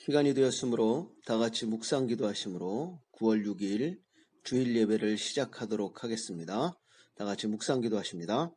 시간이 되었으므로 다 같이 묵상 기도하심으로 9월 6일 주일 예배를 시작하도록 하겠습니다. 다 같이 묵상 기도하십니다.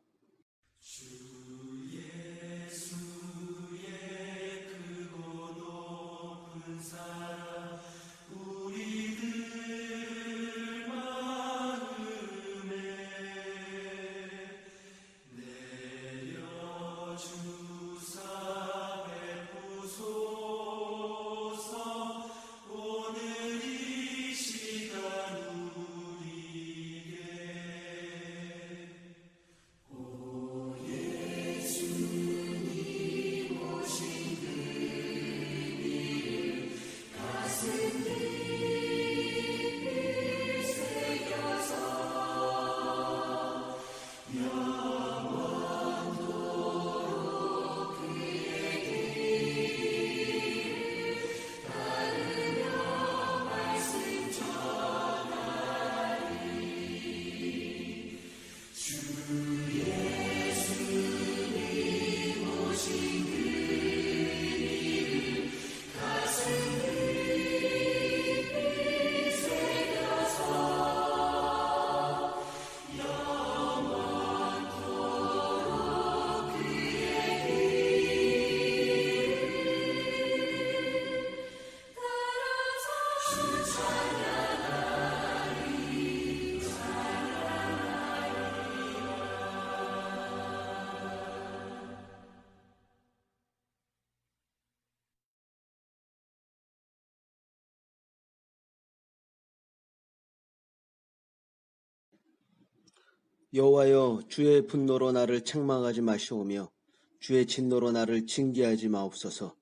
여호와여, 주의 분노로 나를 책망하지 마시오며 주의 진노로 나를 징계하지 마옵소서.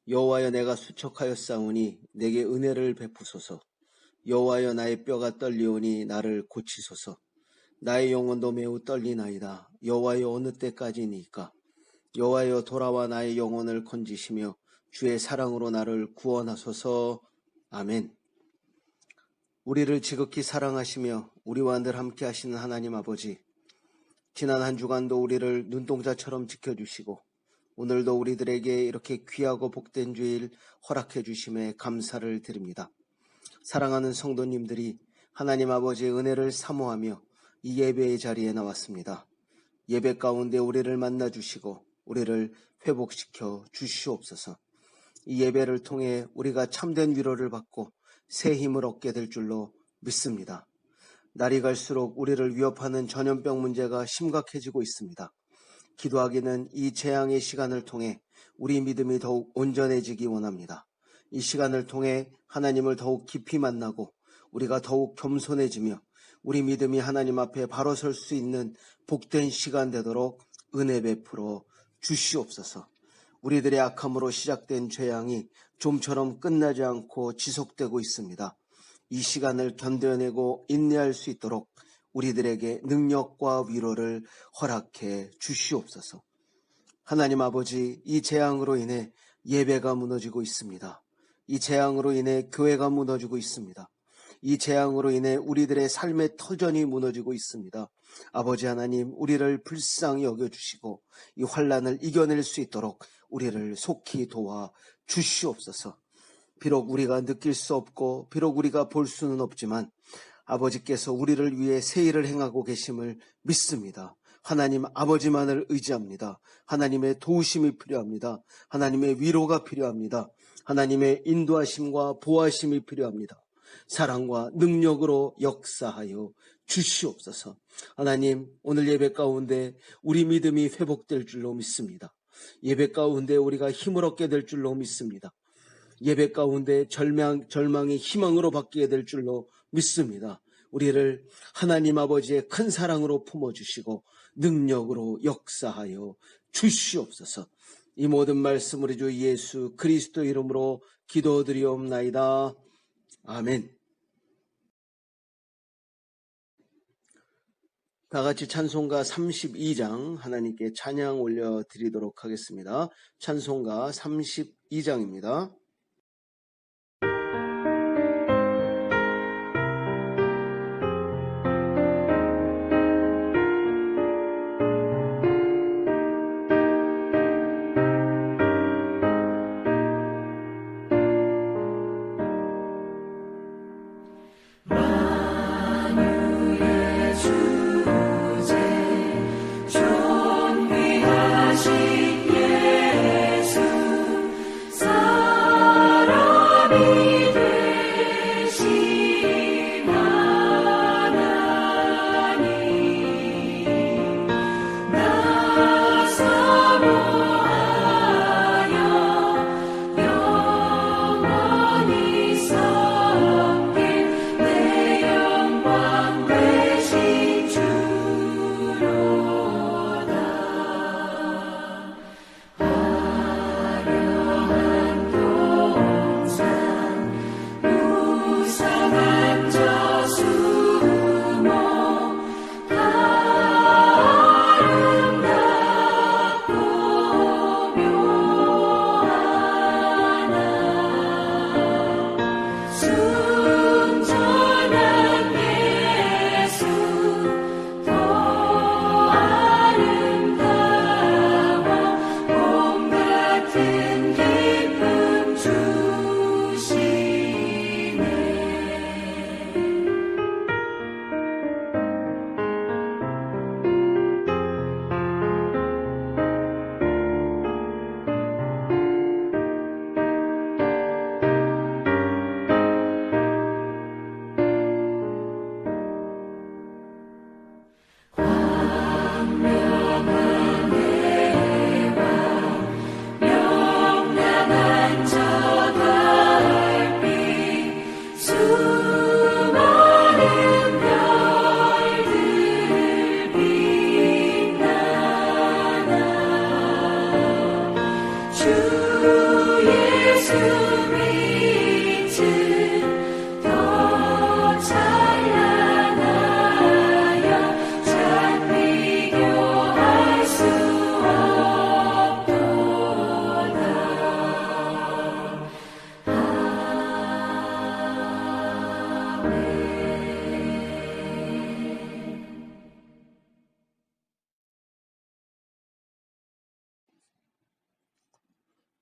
여호와여, 내가 수척하였사오니 내게 은혜를 베푸소서. 여호와여, 나의 뼈가 떨리오니 나를 고치소서. 나의 영혼도 매우 떨리나이다. 여호와여, 어느 때까지니까? 여호와여, 돌아와 나의 영혼을 건지시며 주의 사랑으로 나를 구원하소서. 아멘. 우리를 지극히 사랑하시며 우리와 늘 함께 하시는 하나님 아버지, 지난 한 주간도 우리를 눈동자처럼 지켜주시고 오늘도 우리들에게 이렇게 귀하고 복된 주일 허락해 주심에 감사를 드립니다. 사랑하는 성도님들이 하나님 아버지의 은혜를 사모하며 이 예배의 자리에 나왔습니다. 예배 가운데 우리를 만나주시고 우리를 회복시켜 주시옵소서. 이 예배를 통해 우리가 참된 위로를 받고 새 힘을 얻게 될 줄로 믿습니다. 날이 갈수록 우리를 위협하는 전염병 문제가 심각해지고 있습니다. 기도하기는 이 재앙의 시간을 통해 우리 믿음이 더욱 온전해지기 원합니다. 이 시간을 통해 하나님을 더욱 깊이 만나고 우리가 더욱 겸손해지며 우리 믿음이 하나님 앞에 바로 설 수 있는 복된 시간 되도록 은혜 베풀어 주시옵소서. 우리들의 악함으로 시작된 재앙이 좀처럼 끝나지 않고 지속되고 있습니다. 이 시간을 견뎌내고 인내할 수 있도록 우리들에게 능력과 위로를 허락해 주시옵소서. 하나님 아버지, 이 재앙으로 인해 예배가 무너지고 있습니다. 이 재앙으로 인해 교회가 무너지고 있습니다. 이 재앙으로 인해 우리들의 삶의 터전이 무너지고 있습니다. 아버지 하나님, 우리를 불쌍히 여겨주시고 이 환난을 이겨낼 수 있도록 우리를 속히 도와 주시옵소서. 비록 우리가 느낄 수 없고 비록 우리가 볼 수는 없지만 아버지께서 우리를 위해 새 일을 행하고 계심을 믿습니다. 하나님 아버지만을 의지합니다. 하나님의 도우심이 필요합니다. 하나님의 위로가 필요합니다. 하나님의 인도하심과 보호하심이 필요합니다. 사랑과 능력으로 역사하여 주시옵소서. 하나님, 오늘 예배 가운데 우리 믿음이 회복될 줄로 믿습니다. 예배 가운데 우리가 힘을 얻게 될 줄로 믿습니다. 예배 가운데 절망이 희망으로 바뀌게 될 줄로 믿습니다. 우리를 하나님 아버지의 큰 사랑으로 품어주시고 능력으로 역사하여 주시옵소서. 이 모든 말씀 우리 주 예수 그리스도 이름으로 기도드리옵나이다. 아멘. 다 같이 찬송가 32장 하나님께 찬양 올려드리도록 하겠습니다. 찬송가 32장입니다.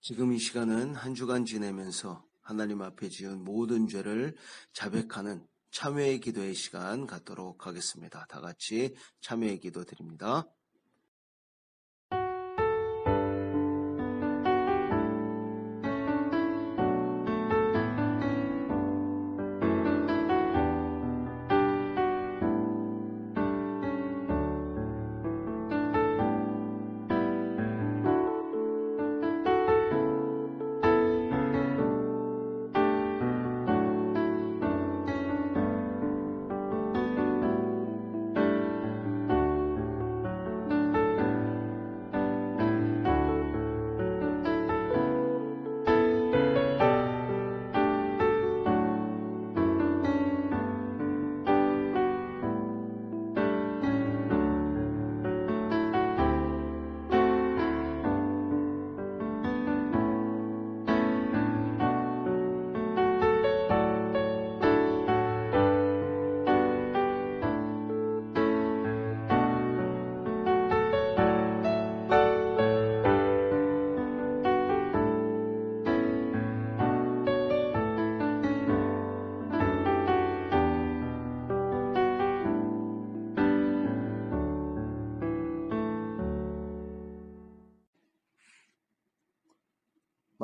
지금 이 시간은 한 주간 지내면서 하나님 앞에 지은 모든 죄를 자백하는 참회의 기도의 시간 갖도록 하겠습니다. 다 같이 참회의 기도 드립니다.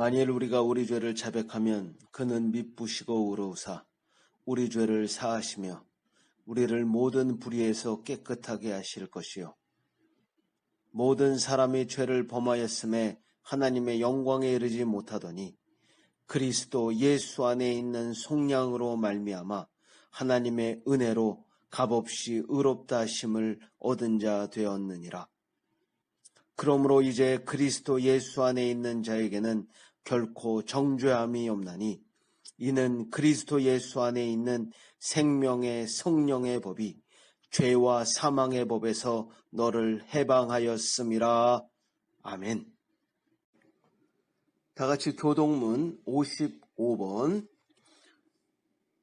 만일 우리가 우리 죄를 자백하면 그는 미쁘시고 의로우사 우리 죄를 사하시며 우리를 모든 불의에서 깨끗하게 하실 것이요 모든 사람이 죄를 범하였음에 하나님의 영광에 이르지 못하더니 그리스도 예수 안에 있는 속량으로 말미암아 하나님의 은혜로 값없이 의롭다 하심을 얻은 자 되었느니라. 그러므로 이제 그리스도 예수 안에 있는 자에게는 결코 정죄함이 없나니 이는 그리스도 예수 안에 있는 생명의 성령의 법이 죄와 사망의 법에서 너를 해방하였음이라. 아멘. 다 같이 교동문 55번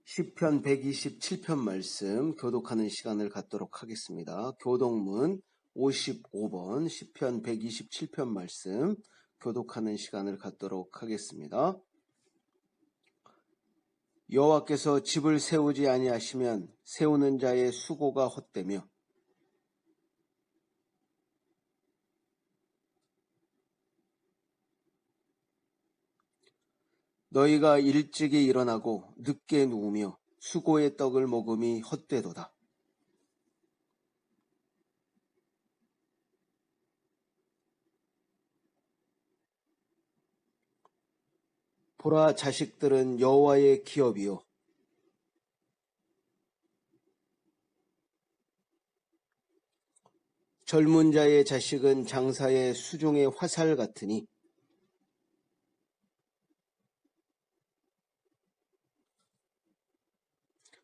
시편 127편 말씀 교독하는 시간을 갖도록 하겠습니다. 교동문 55번 시편 127편 말씀 교독하는 시간을 갖도록 하겠습니다. 여호와께서 집을 세우지 아니하시면 세우는 자의 수고가 헛되며 너희가 일찍이 일어나고 늦게 누우며 수고의 떡을 먹음이 헛되도다. 보라, 자식들은 여호와의 기업이요 젊은 자의 자식은 장사의 수종의 화살 같으니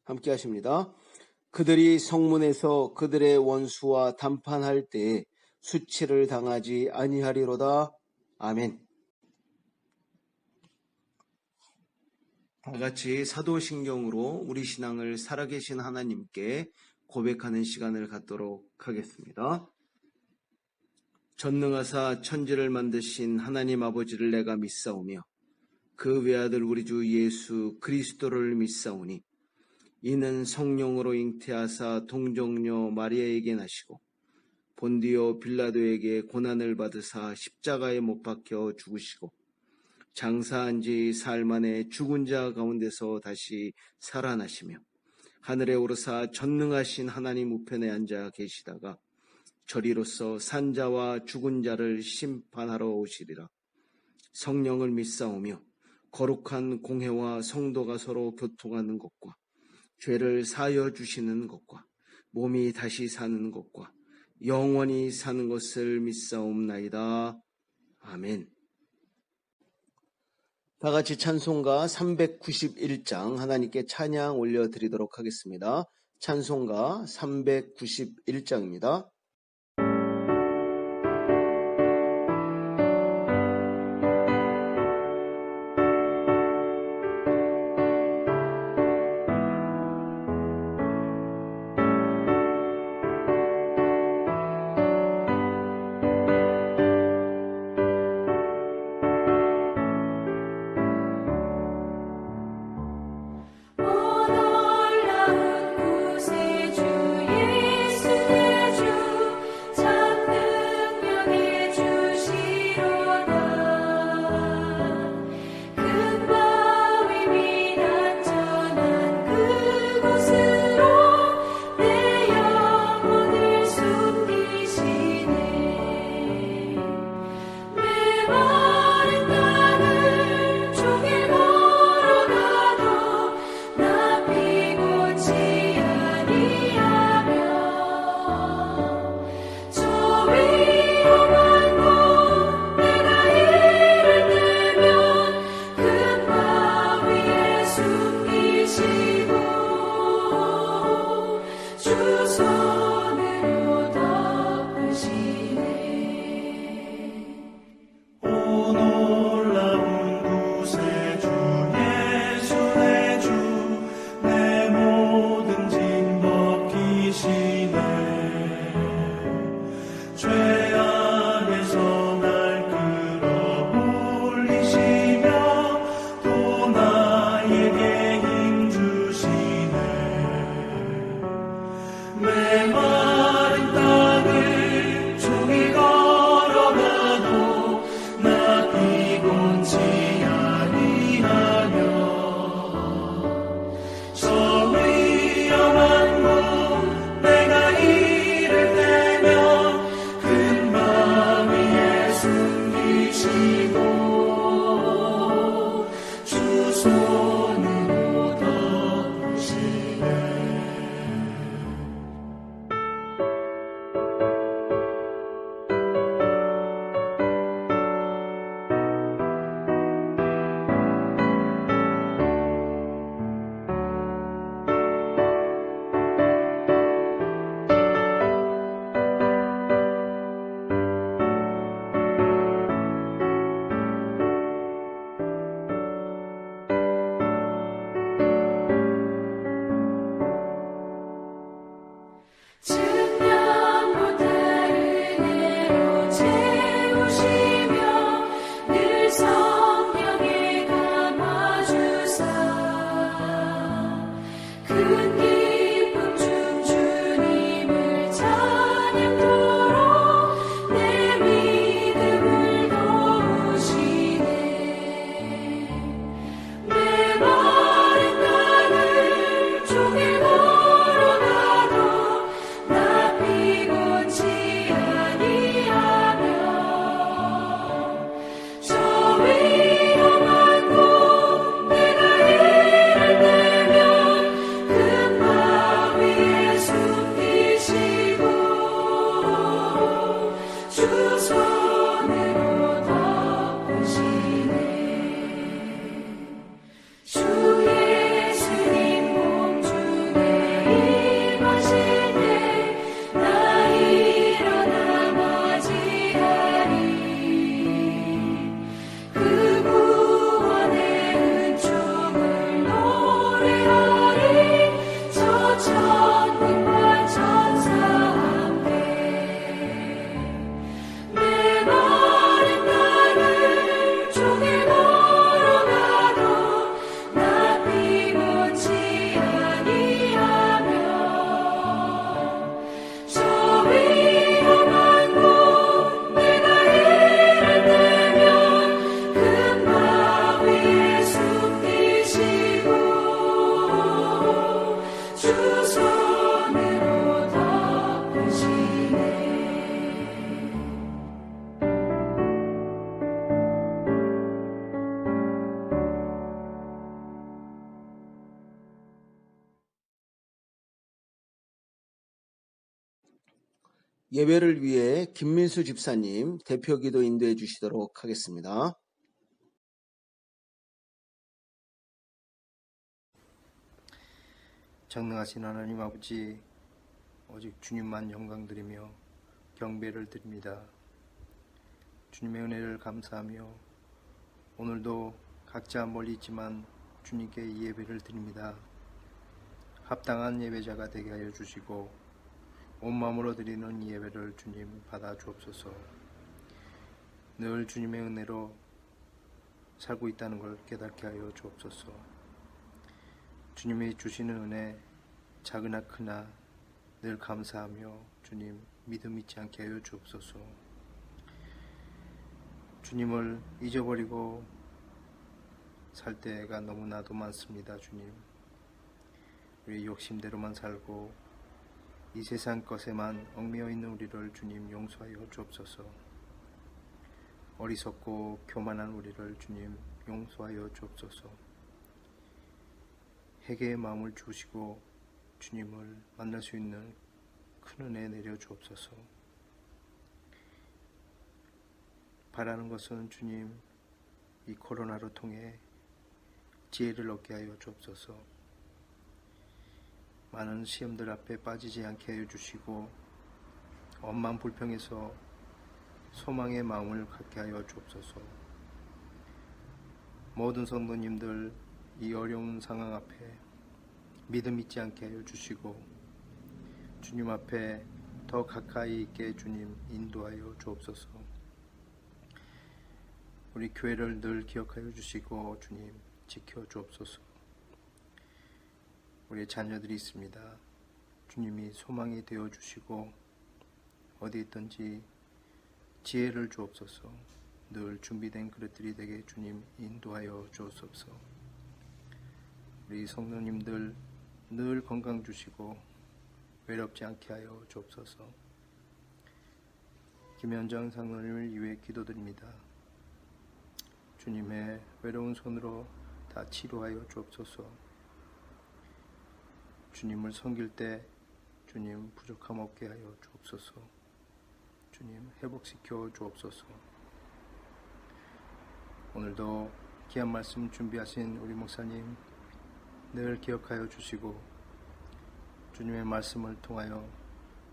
함께 하십니다. 그들이 성문에서 그들의 원수와 담판할 때에 수치를 당하지 아니하리로다. 아멘. 다 같이 사도신경으로 우리 신앙을 살아계신 하나님께 고백하는 시간을 갖도록 하겠습니다. 전능하사 천지를 만드신 하나님 아버지를 내가 믿사오며 그 외아들 우리 주 예수 그리스도를 믿사오니 이는 성령으로 잉태하사 동정녀 마리아에게 나시고 본디오 빌라도에게 고난을 받으사 십자가에 못 박혀 죽으시고 장사한 지 사흘 만에 죽은 자 가운데서 다시 살아나시며 하늘에 오르사 전능하신 하나님 우편에 앉아 계시다가 저리로서 산자와 죽은 자를 심판하러 오시리라. 성령을 믿사오며 거룩한 공회와 성도가 서로 교통하는 것과 죄를 사하여 주시는 것과 몸이 다시 사는 것과 영원히 사는 것을 믿사옵나이다. 아멘. 다 같이 찬송가 391장 하나님께 찬양 올려드리도록 하겠습니다. 찬송가 391장입니다. 손으로 덮으시네. 예배를 위해 김민수 집사님 대표기도 인도해 주시도록 하겠습니다. 전능하신 하나님 아버지, 오직 주님만 영광드리며 경배를 드립니다. 주님의 은혜를 감사하며 오늘도 각자 멀리 있지만 주님께 이 예배를 드립니다. 합당한 예배자가 되게 하여 주시고 온 마음으로 드리는 이 예배를 주님 받아 주옵소서. 늘 주님의 은혜로 살고 있다는 걸 깨닫게 하여 주옵소서. 주님이 주시는 은혜 작으나 크나 늘 감사하며 주님 믿음 잊지 않게 하여 주옵소서. 주님을 잊어버리고 살 때가 너무나도 많습니다. 주님, 우리 욕심대로만 살고 이 세상 것에만 얽매여 있는 우리를 주님 용서하여 주옵소서. 어리석고 교만한 우리를 주님 용서하여 주옵소서. 회개의 마음을 주시고 주님을 만날 수 있는 큰 은혜 내려 주옵소서. 바라는 것은 주님 이 코로나로 통해 지혜를 얻게 하여 주옵소서. 많은 시험들 앞에 빠지지 않게 하여 주시고 엄만 불평해서 소망의 마음을 갖게 하여 주옵소서. 모든 성도님들 이 어려운 상황 앞에 믿음 잊지 않게 하여 주시고 주님 앞에 더 가까이 있게 주님 인도하여 주옵소서. 우리 교회를 늘 기억하여 주시고 주님 지켜 주옵소서. 우리 자녀들이 있습니다. 주님이 소망이 되어 주시고 어디 있든지 지혜를 주옵소서. 늘 준비된 그릇들이 되게 주님 인도하여 주옵소서. 우리 성도님들 늘 건강 주시고 외롭지 않게 하여 주옵소서. 김현정 장로님을 위해 기도드립니다. 주님의 외로운 손으로 다 치료하여 주옵소서. 주님을 섬길 때 주님 부족함 없게 하여 주옵소서. 주님 회복시켜 주옵소서. 오늘도 귀한 말씀 준비하신 우리 목사님 늘 기억하여 주시고 주님의 말씀을 통하여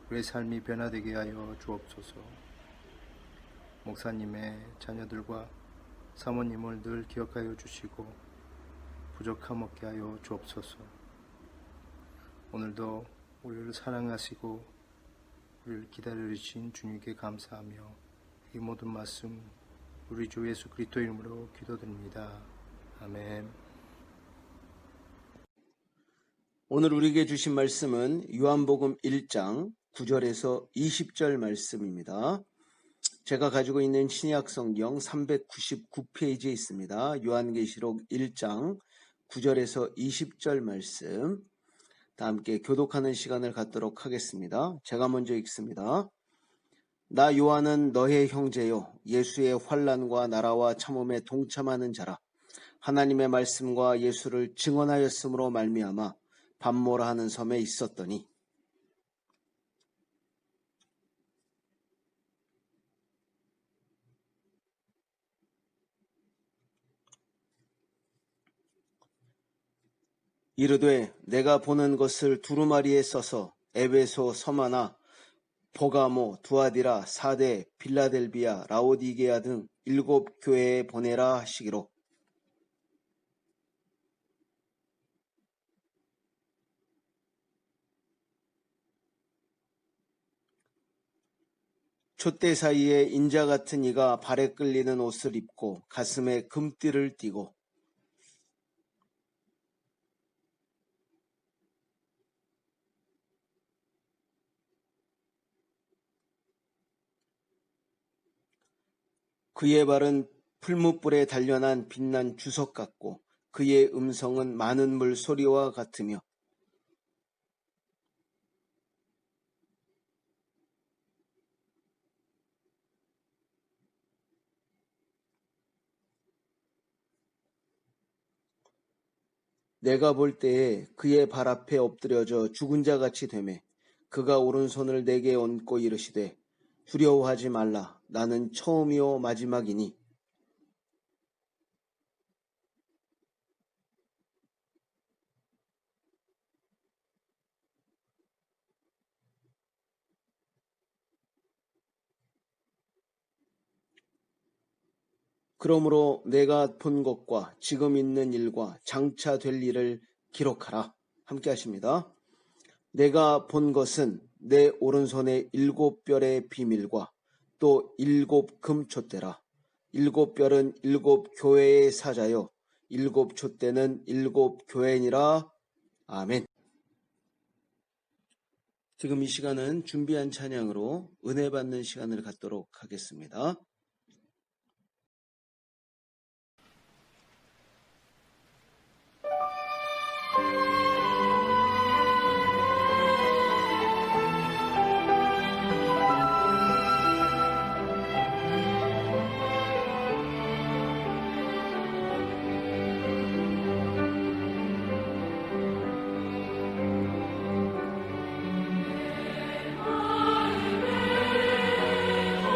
우리의 삶이 변화되게 하여 주옵소서. 목사님의 자녀들과 사모님을 늘 기억하여 주시고 부족함 없게 하여 주옵소서. 오늘도 우리를 사랑하시고 우리를 기다려주신 주님께 감사하며 이 모든 말씀 우리 주 예수 그리스도 이름으로 기도드립니다. 아멘. 오늘 우리에게 주신 말씀은 요한복음 1장 9절에서 20절 말씀입니다. 제가 가지고 있는 신약 성경 399페이지에 있습니다. 요한계시록 1장 9절에서 20절 말씀, 다 함께 교독하는 시간을 갖도록 하겠습니다. 제가 먼저 읽습니다. 나 요한은 너의 형제요 예수의 환난과 나라와 참음에 동참하는 자라. 하나님의 말씀과 예수를 증언하였으므로 말미암아 밤모라 하는 섬에 있었더니 이르되 내가 보는 것을 두루마리에 써서 에베소, 서마나, 보가모, 두아디라, 사데, 빌라델비아, 라오디게아 등 7 교회에 보내라 하시기로. 촛대 사이에 인자 같은 이가 발에 끌리는 옷을 입고 가슴에 금띠를 띠고 그의 발은 풀무불에 단련한 빛난 주석 같고 그의 음성은 많은 물 소리와 같으며 내가 볼 때에 그의 발 앞에 엎드려져 죽은 자 같이 되매 그가 오른손을 내게 얹고 이르시되 두려워하지 말라. 나는 처음이요 마지막이니 그러므로 내가 본 것과 지금 있는 일과 장차 될 일을 기록하라. 함께 하십니다. 내가 본 것은 내 오른손의 7별의 비밀과 또 7금촛대라. 7별은 7교회의 사자요 7촛대는 7교회니라. 아멘. 지금 이 시간은 준비한 찬양으로 은혜 받는 시간을 갖도록 하겠습니다.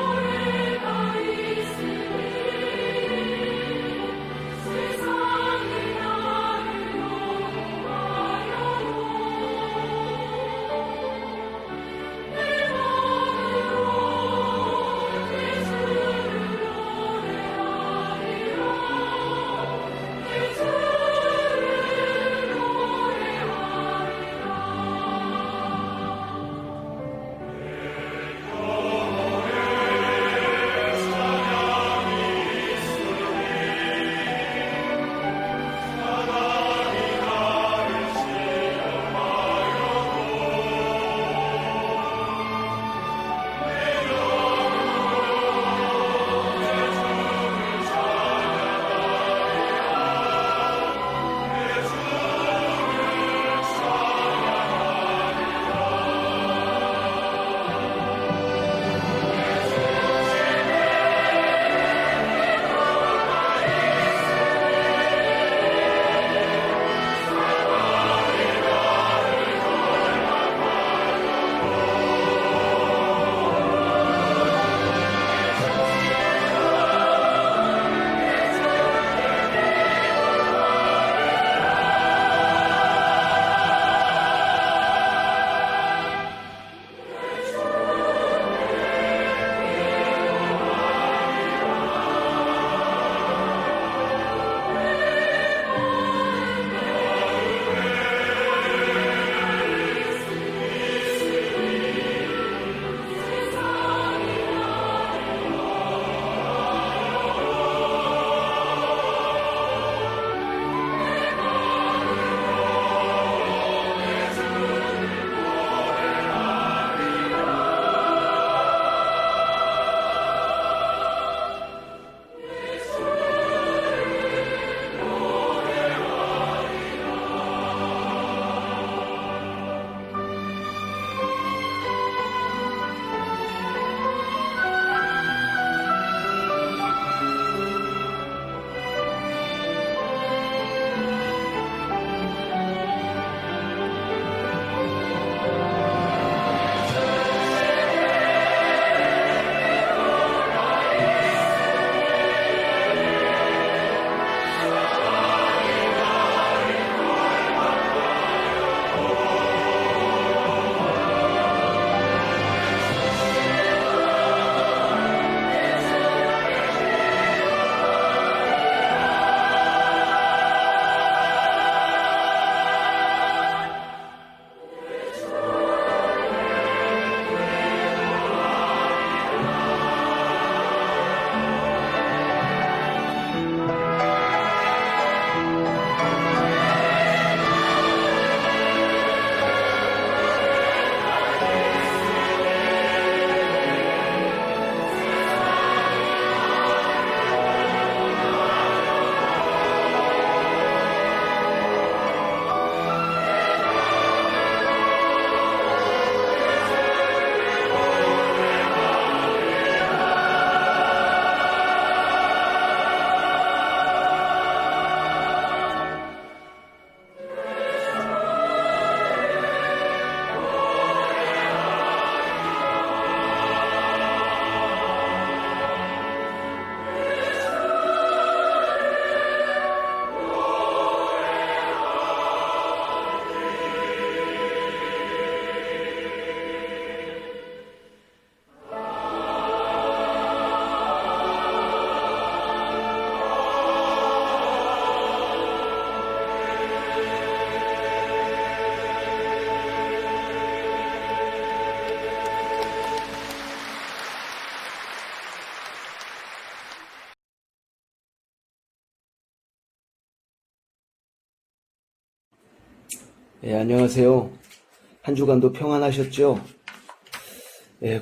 오래가리 안녕하세요. 한 주간도 평안하셨죠?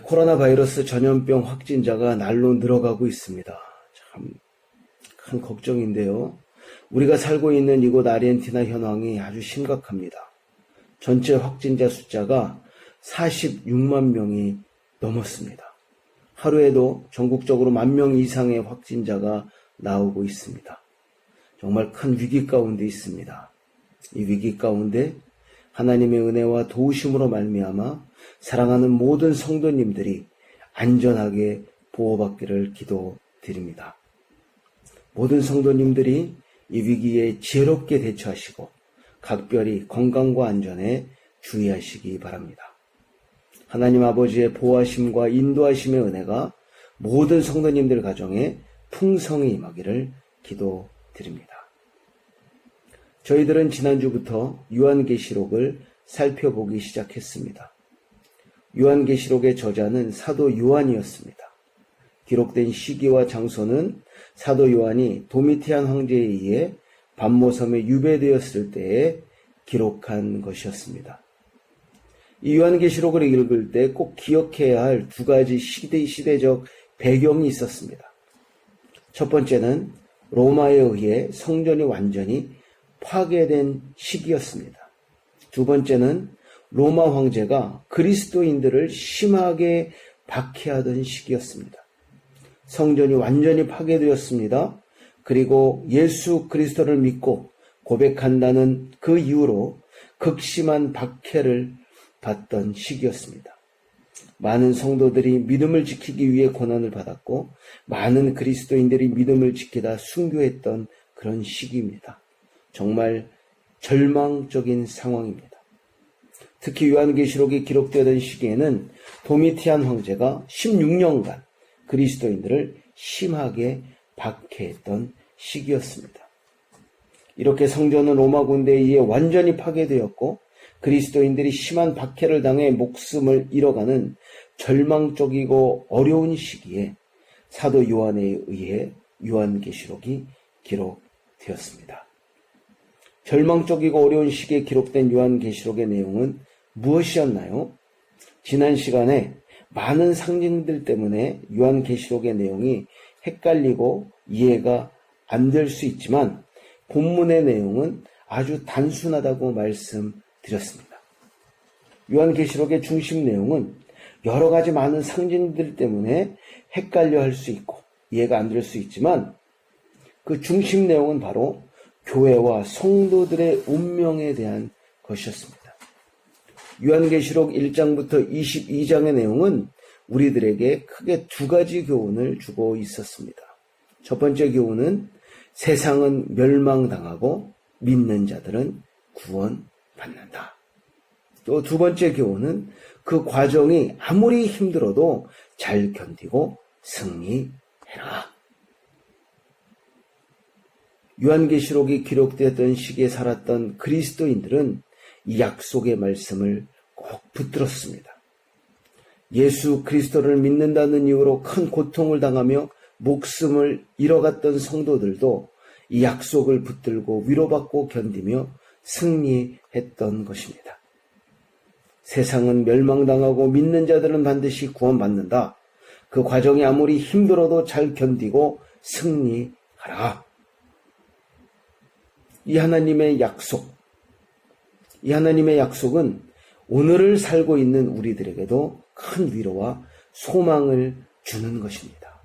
코로나 바이러스 전염병 확진자가 날로 늘어가고 있습니다. 참 큰 걱정인데요. 우리가 살고 있는 이곳 아르헨티나 현황이 아주 심각합니다. 전체 확진자 숫자가 46만 명이 넘었습니다. 하루에도 전국적으로 10,000명 이상의 확진자가 나오고 있습니다. 정말 큰 위기 가운데 있습니다. 이 위기 가운데 하나님의 은혜와 도우심으로 말미암아 사랑하는 모든 성도님들이 안전하게 보호받기를 기도드립니다. 모든 성도님들이 이 위기에 지혜롭게 대처하시고 각별히 건강과 안전에 주의하시기 바랍니다. 하나님 아버지의 보호하심과 인도하심의 은혜가 모든 성도님들 가정에 풍성히 임하기를 기도드립니다. 저희들은 지난주부터 요한계시록을 살펴보기 시작했습니다. 요한계시록의 저자는 사도 요한이었습니다. 기록된 시기와 장소는 사도 요한이 도미티안 황제에 의해 반모섬에 유배되었을 때에 기록한 것이었습니다. 이 요한계시록을 읽을 때 꼭 기억해야 할 두 가지 시대적 배경이 있었습니다. 첫 번째는 로마에 의해 성전이 완전히 파괴된 시기였습니다. 두 번째는 로마 황제가 그리스도인들을 심하게 박해하던 시기였습니다. 성전이 완전히 파괴되었습니다. 그리고 예수 그리스도를 믿고 고백한다는 그 이유로 극심한 박해를 받던 시기였습니다. 많은 성도들이 믿음을 지키기 위해 고난을 받았고 많은 그리스도인들이 믿음을 지키다 순교했던 그런 시기입니다. 정말 절망적인 상황입니다. 특히 요한계시록이 기록되던 시기에는 도미티안 황제가 16년간 그리스도인들을 심하게 박해했던 시기였습니다. 이렇게 성전은 로마 군대에 의해 완전히 파괴되었고 그리스도인들이 심한 박해를 당해 목숨을 잃어가는 절망적이고 어려운 시기에 사도 요한에 의해 요한계시록이 기록되었습니다. 절망적이고 어려운 시기에 기록된 요한계시록의 내용은 무엇이었나요? 지난 시간에 많은 상징들 때문에 요한계시록의 내용이 헷갈리고 이해가 안 될 수 있지만 본문의 내용은 아주 단순하다고 말씀드렸습니다. 요한계시록의 중심 내용은 여러 가지 많은 상징들 때문에 헷갈려 할 수 있고 이해가 안 될 수 있지만 그 중심 내용은 바로 교회와 성도들의 운명에 대한 것이었습니다. 요한계시록 1장부터 22장의 내용은 우리들에게 크게 두 가지 교훈을 주고 있었습니다. 첫 번째 교훈은 세상은 멸망당하고 믿는 자들은 구원받는다. 또 두 번째 교훈은 그 과정이 아무리 힘들어도 잘 견디고 승리해라. 요한계시록이 기록되었던 시기에 살았던 그리스도인들은 이 약속의 말씀을 꼭 붙들었습니다. 예수 그리스도를 믿는다는 이유로 큰 고통을 당하며 목숨을 잃어갔던 성도들도 이 약속을 붙들고 위로받고 견디며 승리했던 것입니다. 세상은 멸망당하고 믿는 자들은 반드시 구원받는다. 그 과정이 아무리 힘들어도 잘 견디고 승리하라. 이 하나님의 약속은 오늘을 살고 있는 우리들에게도 큰 위로와 소망을 주는 것입니다.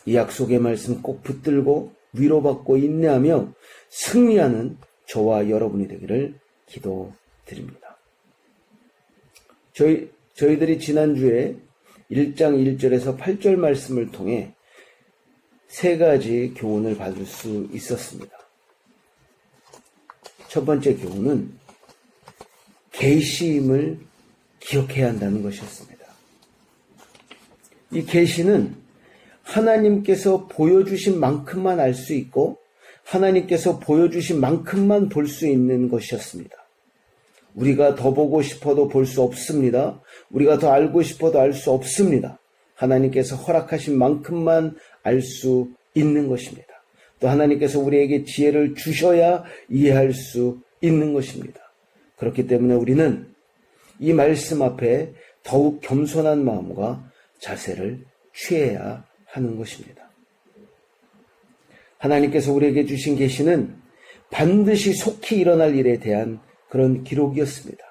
이 약속의 말씀 꼭 붙들고 위로받고 인내하며 승리하는 저와 여러분이 되기를 기도드립니다. 저희들이 지난주에 1장 1절에서 8절 말씀을 통해 세 가지 교훈을 받을 수 있었습니다. 첫 번째 교훈은 계시임을 기억해야 한다는 것이었습니다. 이 계시는 하나님께서 보여주신 만큼만 알 수 있고 하나님께서 보여주신 만큼만 볼 수 있는 것이었습니다. 우리가 더 보고 싶어도 볼 수 없습니다. 우리가 더 알고 싶어도 알 수 없습니다. 하나님께서 허락하신 만큼만 알 수 있는 것입니다. 또 하나님께서 우리에게 지혜를 주셔야 이해할 수 있는 것입니다. 그렇기 때문에 우리는 이 말씀 앞에 더욱 겸손한 마음과 자세를 취해야 하는 것입니다. 하나님께서 우리에게 주신 계시는 반드시 속히 일어날 일에 대한 그런 기록이었습니다.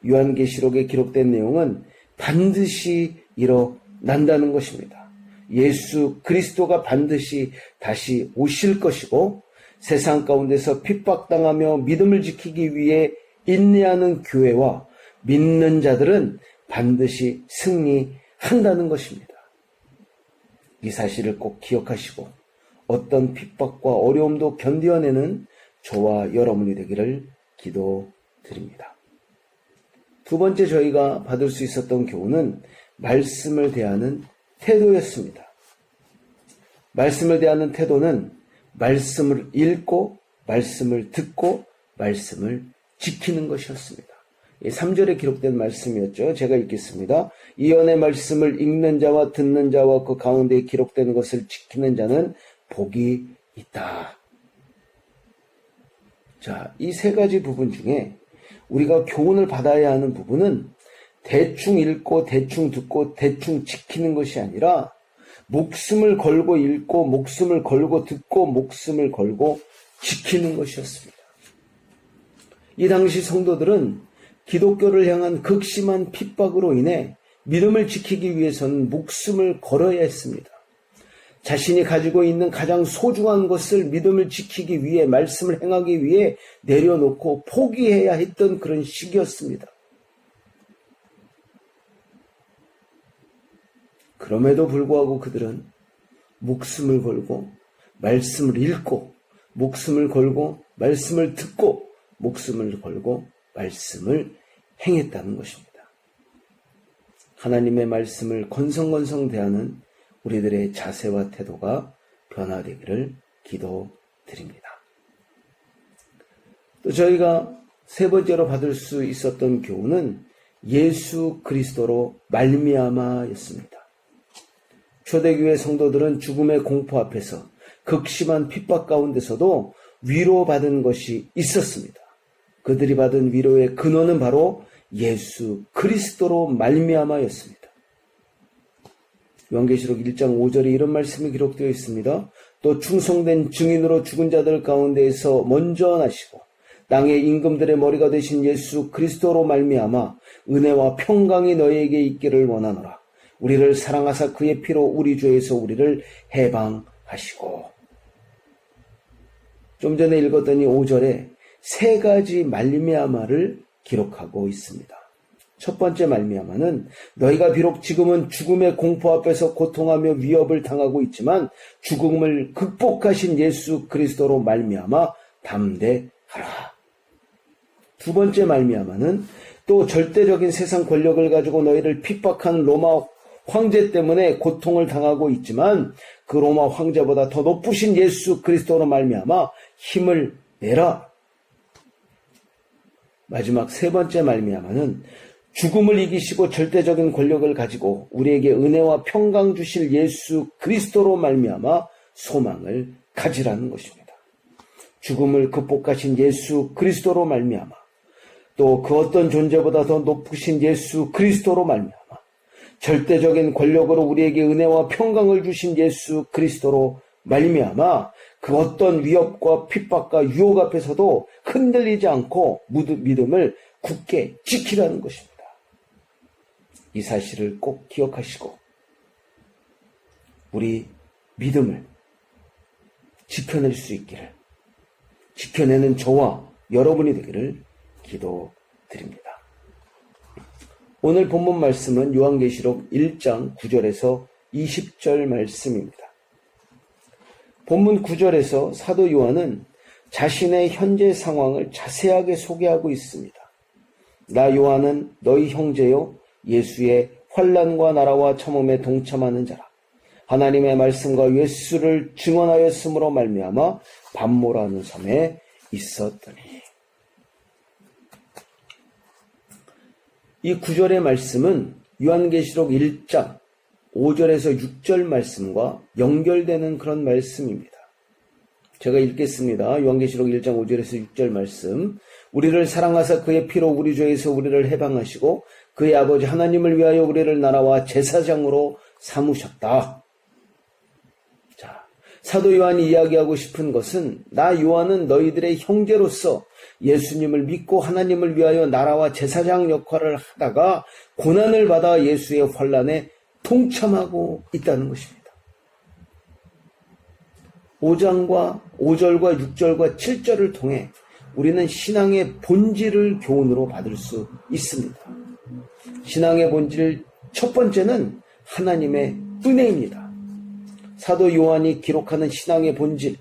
요한계시록에 기록된 내용은 반드시 일어난다는 것입니다. 예수 그리스도가 반드시 다시 오실 것이고 세상 가운데서 핍박당하며 믿음을 지키기 위해 인내하는 교회와 믿는 자들은 반드시 승리한다는 것입니다. 이 사실을 꼭 기억하시고 어떤 핍박과 어려움도 견뎌내는 저와 여러분이 되기를 기도드립니다. 두 번째 저희가 받을 수 있었던 교훈은 말씀을 대하는 태도였습니다. 말씀을 대하는 태도는 말씀을 읽고 말씀을 듣고 말씀을 지키는 것이었습니다. 3절에 기록된 말씀이었죠. 제가 읽겠습니다. 이언의 말씀을 읽는 자와 듣는 자와 그 가운데에 기록된 것을 지키는 자는 복이 있다. 자, 이 세 가지 부분 중에 우리가 교훈을 받아야 하는 부분은 대충 읽고 대충 듣고 대충 지키는 것이 아니라 목숨을 걸고 읽고 목숨을 걸고 듣고 목숨을 걸고 지키는 것이었습니다. 이 당시 성도들은 기독교를 향한 극심한 핍박으로 인해 믿음을 지키기 위해서는 목숨을 걸어야 했습니다. 자신이 가지고 있는 가장 소중한 것을 믿음을 지키기 위해 말씀을 행하기 위해 내려놓고 포기해야 했던 그런 시기였습니다. 그럼에도 불구하고 그들은 목숨을 걸고 말씀을 읽고 목숨을 걸고 말씀을 듣고 목숨을 걸고 말씀을 행했다는 것입니다. 하나님의 말씀을 건성건성 대하는 우리들의 자세와 태도가 변화되기를 기도드립니다. 또 저희가 세 번째로 받을 수 있었던 교훈은 예수 그리스도로 말미암아였습니다. 초대교회 성도들은 죽음의 공포 앞에서 극심한 핍박 가운데서도 위로받은 것이 있었습니다. 그들이 받은 위로의 근원은 바로 예수 그리스도로 말미암아였습니다. 요한계시록 1장 5절에 이런 말씀이 기록되어 있습니다. 또 충성된 증인으로 죽은 자들 가운데에서 먼저 나시고 땅의 임금들의 머리가 되신 예수 그리스도로 말미암아 은혜와 평강이 너희에게 있기를 원하노라. 우리를 사랑하사 그의 피로 우리 죄에서 우리를 해방하시고. 좀 전에 읽었더니 5절에 세 가지 말미암아를 기록하고 있습니다. 첫 번째 말미암아는 너희가 비록 지금은 죽음의 공포 앞에서 고통하며 위협을 당하고 있지만 죽음을 극복하신 예수 그리스도로 말미암아 담대하라. 두 번째 말미암아는 또 절대적인 세상 권력을 가지고 너희를 핍박하는 로마 황제 때문에 고통을 당하고 있지만 그 로마 황제보다 더 높으신 예수 그리스도로 말미암아 힘을 내라. 마지막 세 번째 말미암아는 죽음을 이기시고 절대적인 권력을 가지고 우리에게 은혜와 평강 주실 예수 그리스도로 말미암아 소망을 가지라는 것입니다. 죽음을 극복하신 예수 그리스도로 말미암아 또 그 어떤 존재보다 더 높으신 예수 그리스도로 말미암아 절대적인 권력으로 우리에게 은혜와 평강을 주신 예수 그리스도로 말미암아 그 어떤 위협과 핍박과 유혹 앞에서도 흔들리지 않고 믿음을 굳게 지키라는 것입니다. 이 사실을 꼭 기억하시고 우리 믿음을 지켜낼 수 있기를, 지켜내는 저와 여러분이 되기를 기도드립니다. 오늘 본문 말씀은 요한계시록 1장 9절에서 20절 말씀입니다. 본문 9절에서 사도 요한은 자신의 현재 상황을 자세하게 소개하고 있습니다. 나 요한은 너희 형제요 예수의 환난과 나라와 참음에 동참하는 자라. 하나님의 말씀과 예수를 증언하였으므로 말미암아 밤모라는 섬에 있었더니. 이 9절의 말씀은 요한계시록 1장 5절에서 6절 말씀과 연결되는 그런 말씀입니다. 제가 읽겠습니다. 요한계시록 1장 5절에서 6절 말씀. 우리를 사랑하사 그의 피로 우리 죄에서 우리를 해방하시고 그의 아버지 하나님을 위하여 우리를 나라와 제사장으로 삼으셨다. 자, 사도 요한이 이야기하고 싶은 것은 나 요한은 너희들의 형제로서 예수님을 믿고 하나님을 위하여 나라와 제사장 역할을 하다가 고난을 받아 예수의 환난에 동참하고 있다는 것입니다. 5절과 6절과 7절을 통해 우리는 신앙의 본질을 교훈으로 받을 수 있습니다. 신앙의 본질 첫 번째는 하나님의 은혜입니다. 사도 요한이 기록하는 신앙의 본질,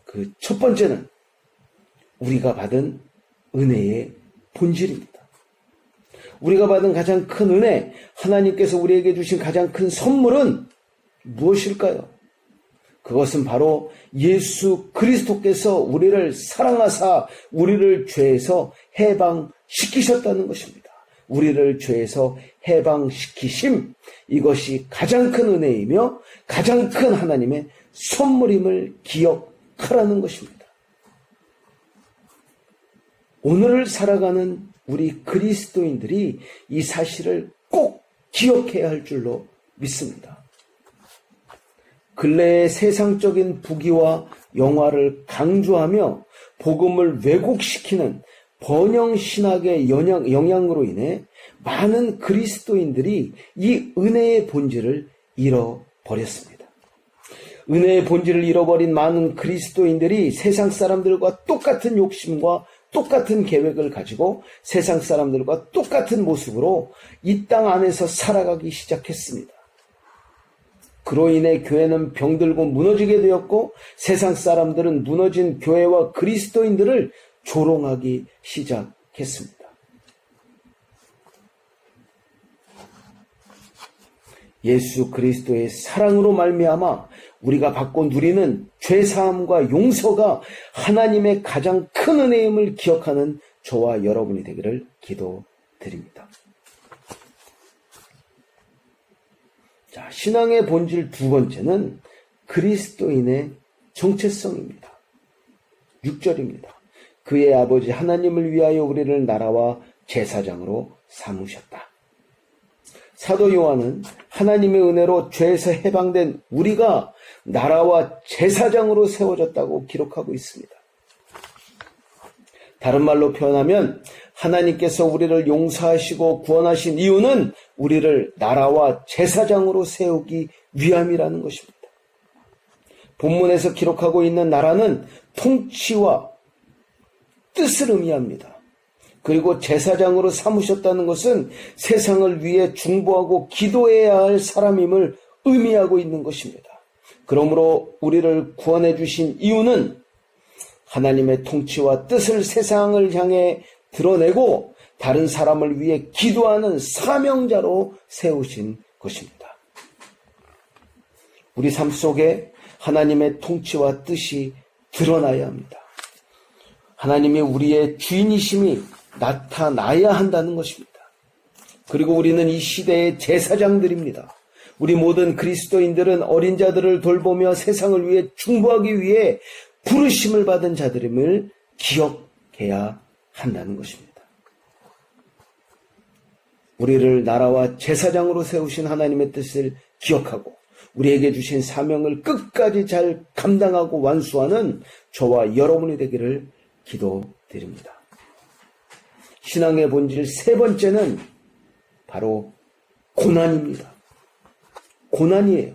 그 첫 번째는 우리가 받은 은혜의 본질입니다. 우리가 받은 가장 큰 은혜, 하나님께서 우리에게 주신 가장 큰 선물은 무엇일까요? 그것은 바로 예수 그리스도께서 우리를 사랑하사 우리를 죄에서 해방시키셨다는 것입니다. 우리를 죄에서 해방시키심, 이것이 가장 큰 은혜이며 가장 큰 하나님의 선물임을 기억하라는 것입니다. 오늘을 살아가는 우리 그리스도인들이 이 사실을 꼭 기억해야 할 줄로 믿습니다. 근래의 세상적인 부귀와 영화를 강조하며 복음을 왜곡시키는 번영신학의 영향으로 인해 많은 그리스도인들이 이 은혜의 본질을 잃어버렸습니다. 은혜의 본질을 잃어버린 많은 그리스도인들이 세상 사람들과 똑같은 욕심과 똑같은 계획을 가지고 세상 사람들과 똑같은 모습으로 이 땅 안에서 살아가기 시작했습니다. 그로 인해 교회는 병들고 무너지게 되었고 세상 사람들은 무너진 교회와 그리스도인들을 조롱하기 시작했습니다. 예수 그리스도의 사랑으로 말미암아 우리가 받고 누리는 죄사함과 용서가 하나님의 가장 큰 은혜임을 기억하는 저와 여러분이 되기를 기도드립니다. 자, 신앙의 본질 두 번째는 그리스도인의 정체성입니다. 6절입니다. 그의 아버지 하나님을 위하여 우리를 나라와 제사장으로 삼으셨다. 사도 요한은 하나님의 은혜로 죄에서 해방된 우리가 나라와 제사장으로 세워졌다고 기록하고 있습니다. 다른 말로 표현하면 하나님께서 우리를 용서하시고 구원하신 이유는 우리를 나라와 제사장으로 세우기 위함이라는 것입니다. 본문에서 기록하고 있는 나라는 통치와 뜻을 의미합니다. 그리고 제사장으로 삼으셨다는 것은 세상을 위해 중보하고 기도해야 할 사람임을 의미하고 있는 것입니다. 그러므로 우리를 구원해 주신 이유는 하나님의 통치와 뜻을 세상을 향해 드러내고 다른 사람을 위해 기도하는 사명자로 세우신 것입니다. 우리 삶 속에 하나님의 통치와 뜻이 드러나야 합니다. 하나님이 우리의 주인이심이 나타나야 한다는 것입니다. 그리고 우리는 이 시대의 제사장들입니다. 우리 모든 그리스도인들은 어린 자들을 돌보며 세상을 위해 중보하기 위해 부르심을 받은 자들임을 기억해야 한다는 것입니다. 우리를 나라와 제사장으로 세우신 하나님의 뜻을 기억하고 우리에게 주신 사명을 끝까지 잘 감당하고 완수하는 저와 여러분이 되기를 기도드립니다. 신앙의 본질 세 번째는 바로 고난입니다. 고난이에요.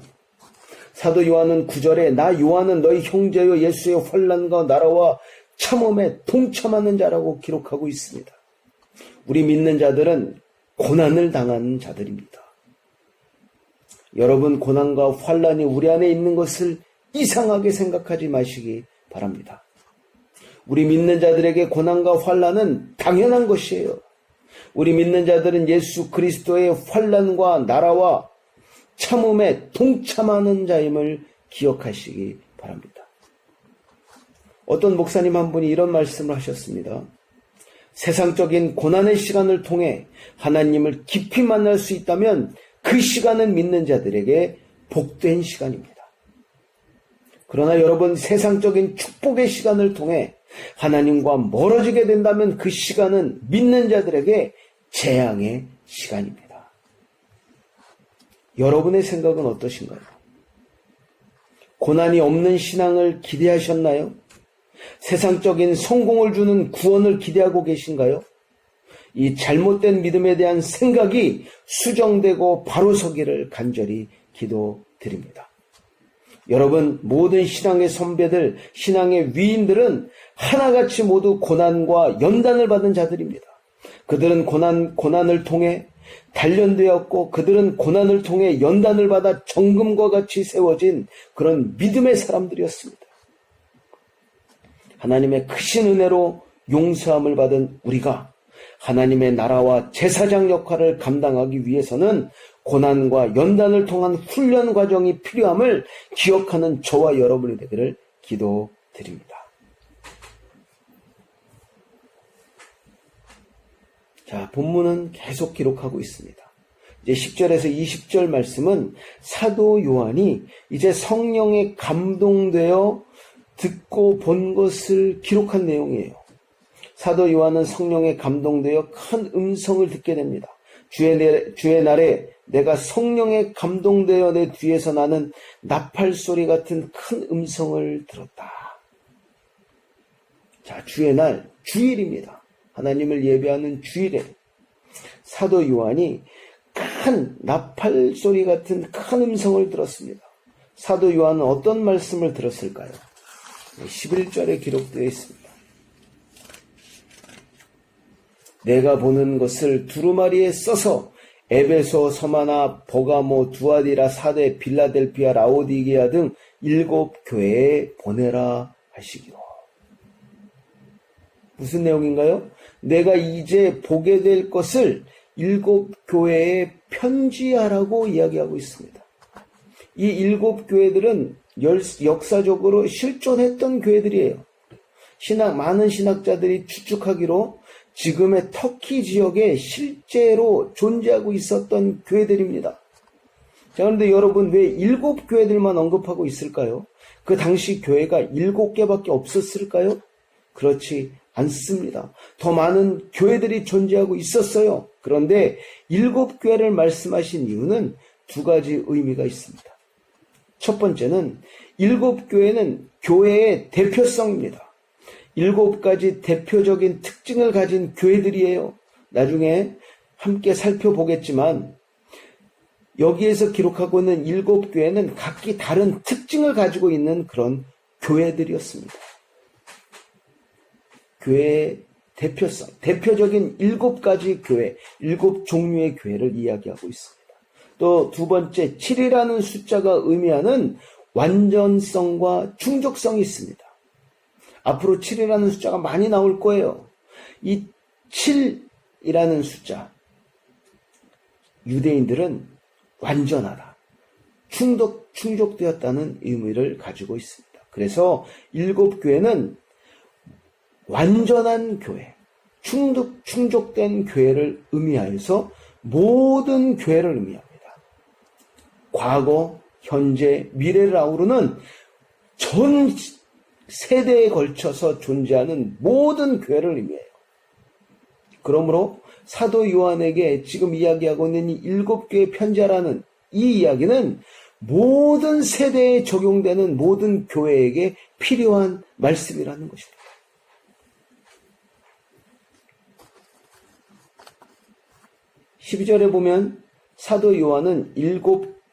사도 요한은 9절에 나 요한은 너희 형제여 예수의 환난과 나라와 참음에 동참하는 자라고 기록하고 있습니다. 우리 믿는 자들은 고난을 당하는 자들입니다. 여러분, 고난과 환난이 우리 안에 있는 것을 이상하게 생각하지 마시기 바랍니다. 우리 믿는 자들에게 고난과 환난은 당연한 것이에요. 우리 믿는 자들은 예수 그리스도의 환난과 나라와 참음에 동참하는 자임을 기억하시기 바랍니다. 어떤 목사님 한 분이 이런 말씀을 하셨습니다. 세상적인 고난의 시간을 통해 하나님을 깊이 만날 수 있다면 그 시간은 믿는 자들에게 복된 시간입니다. 그러나 여러분, 세상적인 축복의 시간을 통해 하나님과 멀어지게 된다면 그 시간은 믿는 자들에게 재앙의 시간입니다. 여러분의 생각은 어떠신가요? 고난이 없는 신앙을 기대하셨나요? 세상적인 성공을 주는 구원을 기대하고 계신가요? 이 잘못된 믿음에 대한 생각이 수정되고 바로 서기를 간절히 기도드립니다. 여러분, 모든 신앙의 선배들, 신앙의 위인들은 하나같이 모두 고난과 연단을 받은 자들입니다. 그들은 고난을 통해 단련되었고, 그들은 고난을 통해 연단을 받아 정금과 같이 세워진 그런 믿음의 사람들이었습니다. 하나님의 크신 은혜로 용서함을 받은 우리가 하나님의 나라와 제사장 역할을 감당하기 위해서는 고난과 연단을 통한 훈련 과정이 필요함을 기억하는 저와 여러분이 되기를 기도드립니다. 자, 본문은 계속 기록하고 있습니다. 이제 10절에서 20절 말씀은 사도 요한이 이제 성령에 감동되어 듣고 본 것을 기록한 내용이에요. 사도 요한은 성령에 감동되어 큰 음성을 듣게 됩니다. 주의 날에 내가 성령에 감동되어 내 뒤에서 나는 나팔 소리 같은 큰 음성을 들었다. 자, 주의 날, 주일입니다. 하나님을 예배하는 주일에 사도 요한이 큰 나팔 소리 같은 큰 음성을 들었습니다. 사도 요한은 어떤 말씀을 들었을까요? 11절에 기록되어 있습니다. 내가 보는 것을 두루마리에 써서 에베소, 서마나, 버가모, 두아디라, 사데, 빌라델피아, 라오디게아 등 7 교회에 보내라 하시기로. 무슨 내용인가요? 내가 이제 보게 될 것을 7 교회에 편지하라고 이야기하고 있습니다. 이 7 교회들은 역사적으로 실존했던 교회들이에요. 많은 신학자들이 추측하기로 지금의 터키 지역에 실제로 존재하고 있었던 교회들입니다. 자, 그런데 여러분, 왜 7 교회들만 언급하고 있을까요? 그 당시 교회가 7개밖에 없었을까요? 그렇지 않습니다. 더 많은 교회들이 존재하고 있었어요. 그런데 7 교회를 말씀하신 이유는 2가지 의미가 있습니다. 첫 번째는 7 교회는 교회의 대표성입니다. 7가지 대표적인 특징을 가진 교회들이에요. 나중에 함께 살펴보겠지만 여기에서 기록하고 있는 7 교회는 각기 다른 특징을 가지고 있는 그런 교회들이었습니다. 교회의 대표성, 대표적인 7가지 교회, 7 종류의 교회를 이야기하고 있습니다. 또 2번째, 7이라는 숫자가 의미하는 완전성과 충족성이 있습니다. 앞으로 7이라는 숫자가 많이 나올 거예요. 이 7이라는 숫자, 유대인들은 완전하다, 충족되었다는 의미를 가지고 있습니다. 그래서 7 교회는 완전한 교회, 충족된 교회를 의미하여서 모든 교회를 의미합니다. 과거, 현재, 미래를 아우르는 전 세대에 걸쳐서 존재하는 모든 교회를 의미해요. 그러므로 사도 요한에게 지금 이야기하고 있는 이 7 교회 편지하라는 이 이야기는 모든 세대에 적용되는 모든 교회에게 필요한 말씀이라는 것입니다. 12절에 보면 사도 요한은 7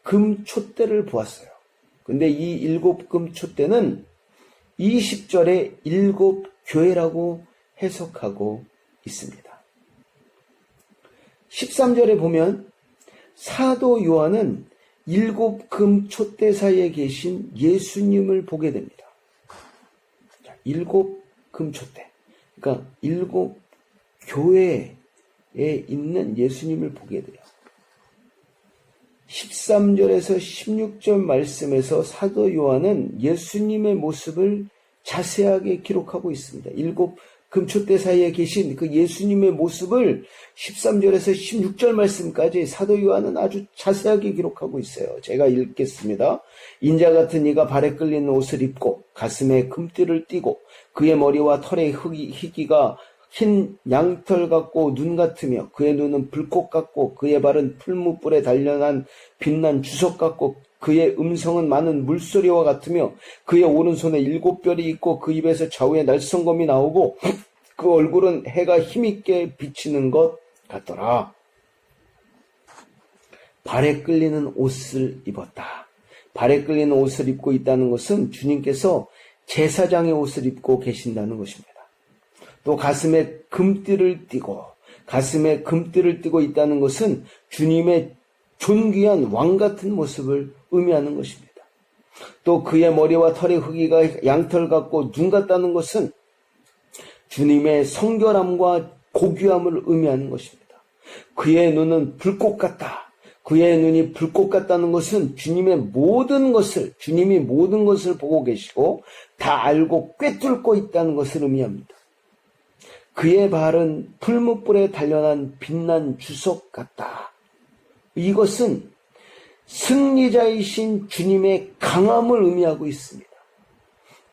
금촛대를 보았어요. 근데 이 7 금촛대는 20절에 7 교회라고 해석하고 있습니다. 13절에 보면 사도 요한은 7 금촛대 사이에 계신 예수님을 보게 됩니다. 7 금촛대. 그러니까 7 교회에 있는 예수님을 보게 돼요. 13절에서 16절 말씀에서 사도 요한은 예수님의 모습을 자세하게 기록하고 있습니다. 7 금촛대 사이에 계신 그 예수님의 모습을 13절에서 16절 말씀까지 사도 요한은 아주 자세하게 기록하고 있어요. 제가 읽겠습니다. 인자 같은 이가 발에 끌리는 옷을 입고 가슴에 금띠를 띠고 그의 머리와 털의 희기가 흰 양털 같고 눈 같으며 그의 눈은 불꽃 같고 그의 발은 풀무불에 단련한 빛난 주석 같고 그의 음성은 많은 물소리와 같으며 그의 오른손에 7뼈리 있고 그 입에서 좌우에 날성검이 나오고 그 얼굴은 해가 힘있게 비치는 것 같더라. 발에 끌리는 옷을 입었다. 발에 끌리는 옷을 입고 있다는 것은 주님께서 제사장의 옷을 입고 계신다는 것입니다. 또 가슴에 금띠를 띠고 가슴에 금띠를 띠고 있다는 것은 주님의 존귀한 왕 같은 모습을 의미하는 것입니다. 또 그의 머리와 털의 흑기가 양털 같고 눈 같다는 것은 주님의 성결함과 고귀함을 의미하는 것입니다. 그의 눈은 불꽃 같다. 그의 눈이 불꽃 같다는 것은 주님이 모든 것을 보고 계시고 다 알고 꿰뚫고 있다는 것을 의미합니다. 그의 발은 풀무불에 단련한 빛난 주석 같다. 이것은 승리자이신 주님의 강함을 의미하고 있습니다.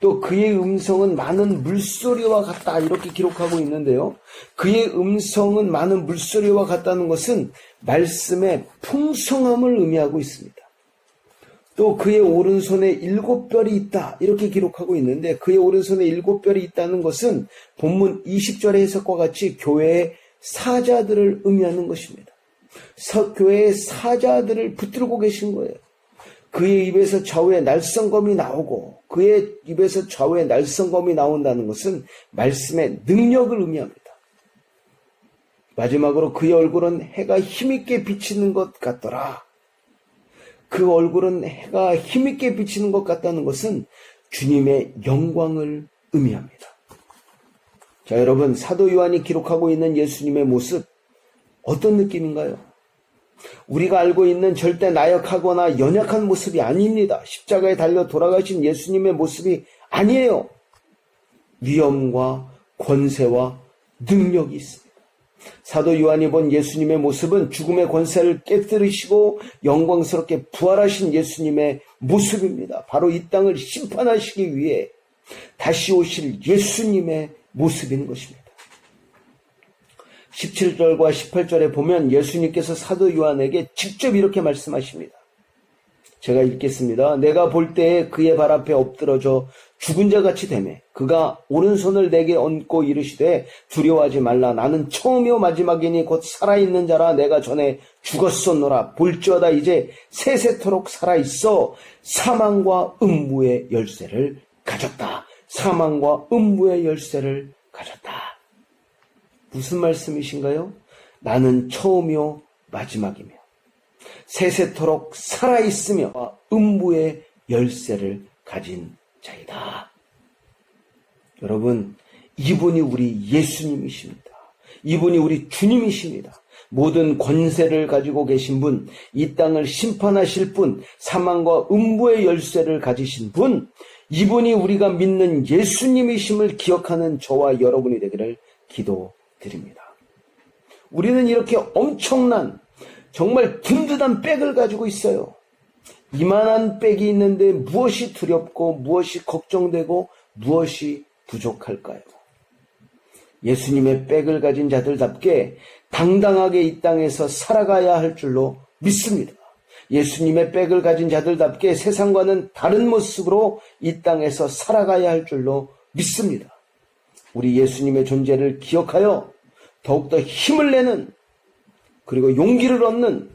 또 그의 음성은 많은 물소리와 같다 이렇게 기록하고 있는데요. 그의 음성은 많은 물소리와 같다는 것은 말씀의 풍성함을 의미하고 있습니다. 또 그의 오른손에 7뼈리 있다 이렇게 기록하고 있는데 그의 오른손에 7뼈리 있다는 것은 본문 20절의 해석과 같이 교회의 사자들을 의미하는 것입니다. 교회의 사자들을 붙들고 계신 거예요. 그의 입에서 좌우에 날성검이 나오고 그의 입에서 좌우에 날성검이 나온다는 것은 말씀의 능력을 의미합니다. 마지막으로 그의 얼굴은 해가 힘있게 비치는 것 같더라. 그 얼굴은 해가 힘있게 비치는 것 같다는 것은 주님의 영광을 의미합니다. 자, 여러분, 사도 요한이 기록하고 있는 예수님의 모습 어떤 느낌인가요? 우리가 알고 있는 절대 나약하거나 연약한 모습이 아닙니다. 십자가에 달려 돌아가신 예수님의 모습이 아니에요. 위엄과 권세와 능력이 있습니다. 사도 요한이 본 예수님의 모습은 죽음의 권세를 깨뜨리시고 영광스럽게 부활하신 예수님의 모습입니다. 바로 이 땅을 심판하시기 위해 다시 오실 예수님의 모습인 것입니다. 17절과 18절에 보면 예수님께서 사도 요한에게 직접 이렇게 말씀하십니다. 제가 읽겠습니다. 내가 볼 때에 그의 발 앞에 엎드러져 죽은 자같이 되매 그가 오른손을 내게 얹고 이르시되 두려워하지 말라. 나는 처음이요 마지막이니 곧 살아있는 자라. 내가 전에 죽었었노라. 볼지어다 이제 세세토록 살아있어 사망과 음부의 열쇠를 가졌다. 사망과 음부의 열쇠를 가졌다. 무슨 말씀이신가요? 나는 처음이요 마지막이며 세세토록 살아있으며 음부의 열쇠를 가진 자이다. 여러분, 이분이 우리 예수님이십니다. 이분이 우리 주님이십니다. 모든 권세를 가지고 계신 분, 이 땅을 심판하실 분, 사망과 음부의 열쇠를 가지신 분, 이분이 우리가 믿는 예수님이심을 기억하는 저와 여러분이 되기를 기도드립니다. 우리는 이렇게 엄청난 정말 든든한 백을 가지고 있어요. 이만한 백이 있는데 무엇이 두렵고 무엇이 걱정되고 무엇이 부족할까요? 예수님의 백을 가진 자들답게 당당하게 이 땅에서 살아가야 할 줄로 믿습니다. 예수님의 백을 가진 자들답게 세상과는 다른 모습으로 이 땅에서 살아가야 할 줄로 믿습니다. 우리 예수님의 존재를 기억하여 더욱더 힘을 내는 그리고 용기를 얻는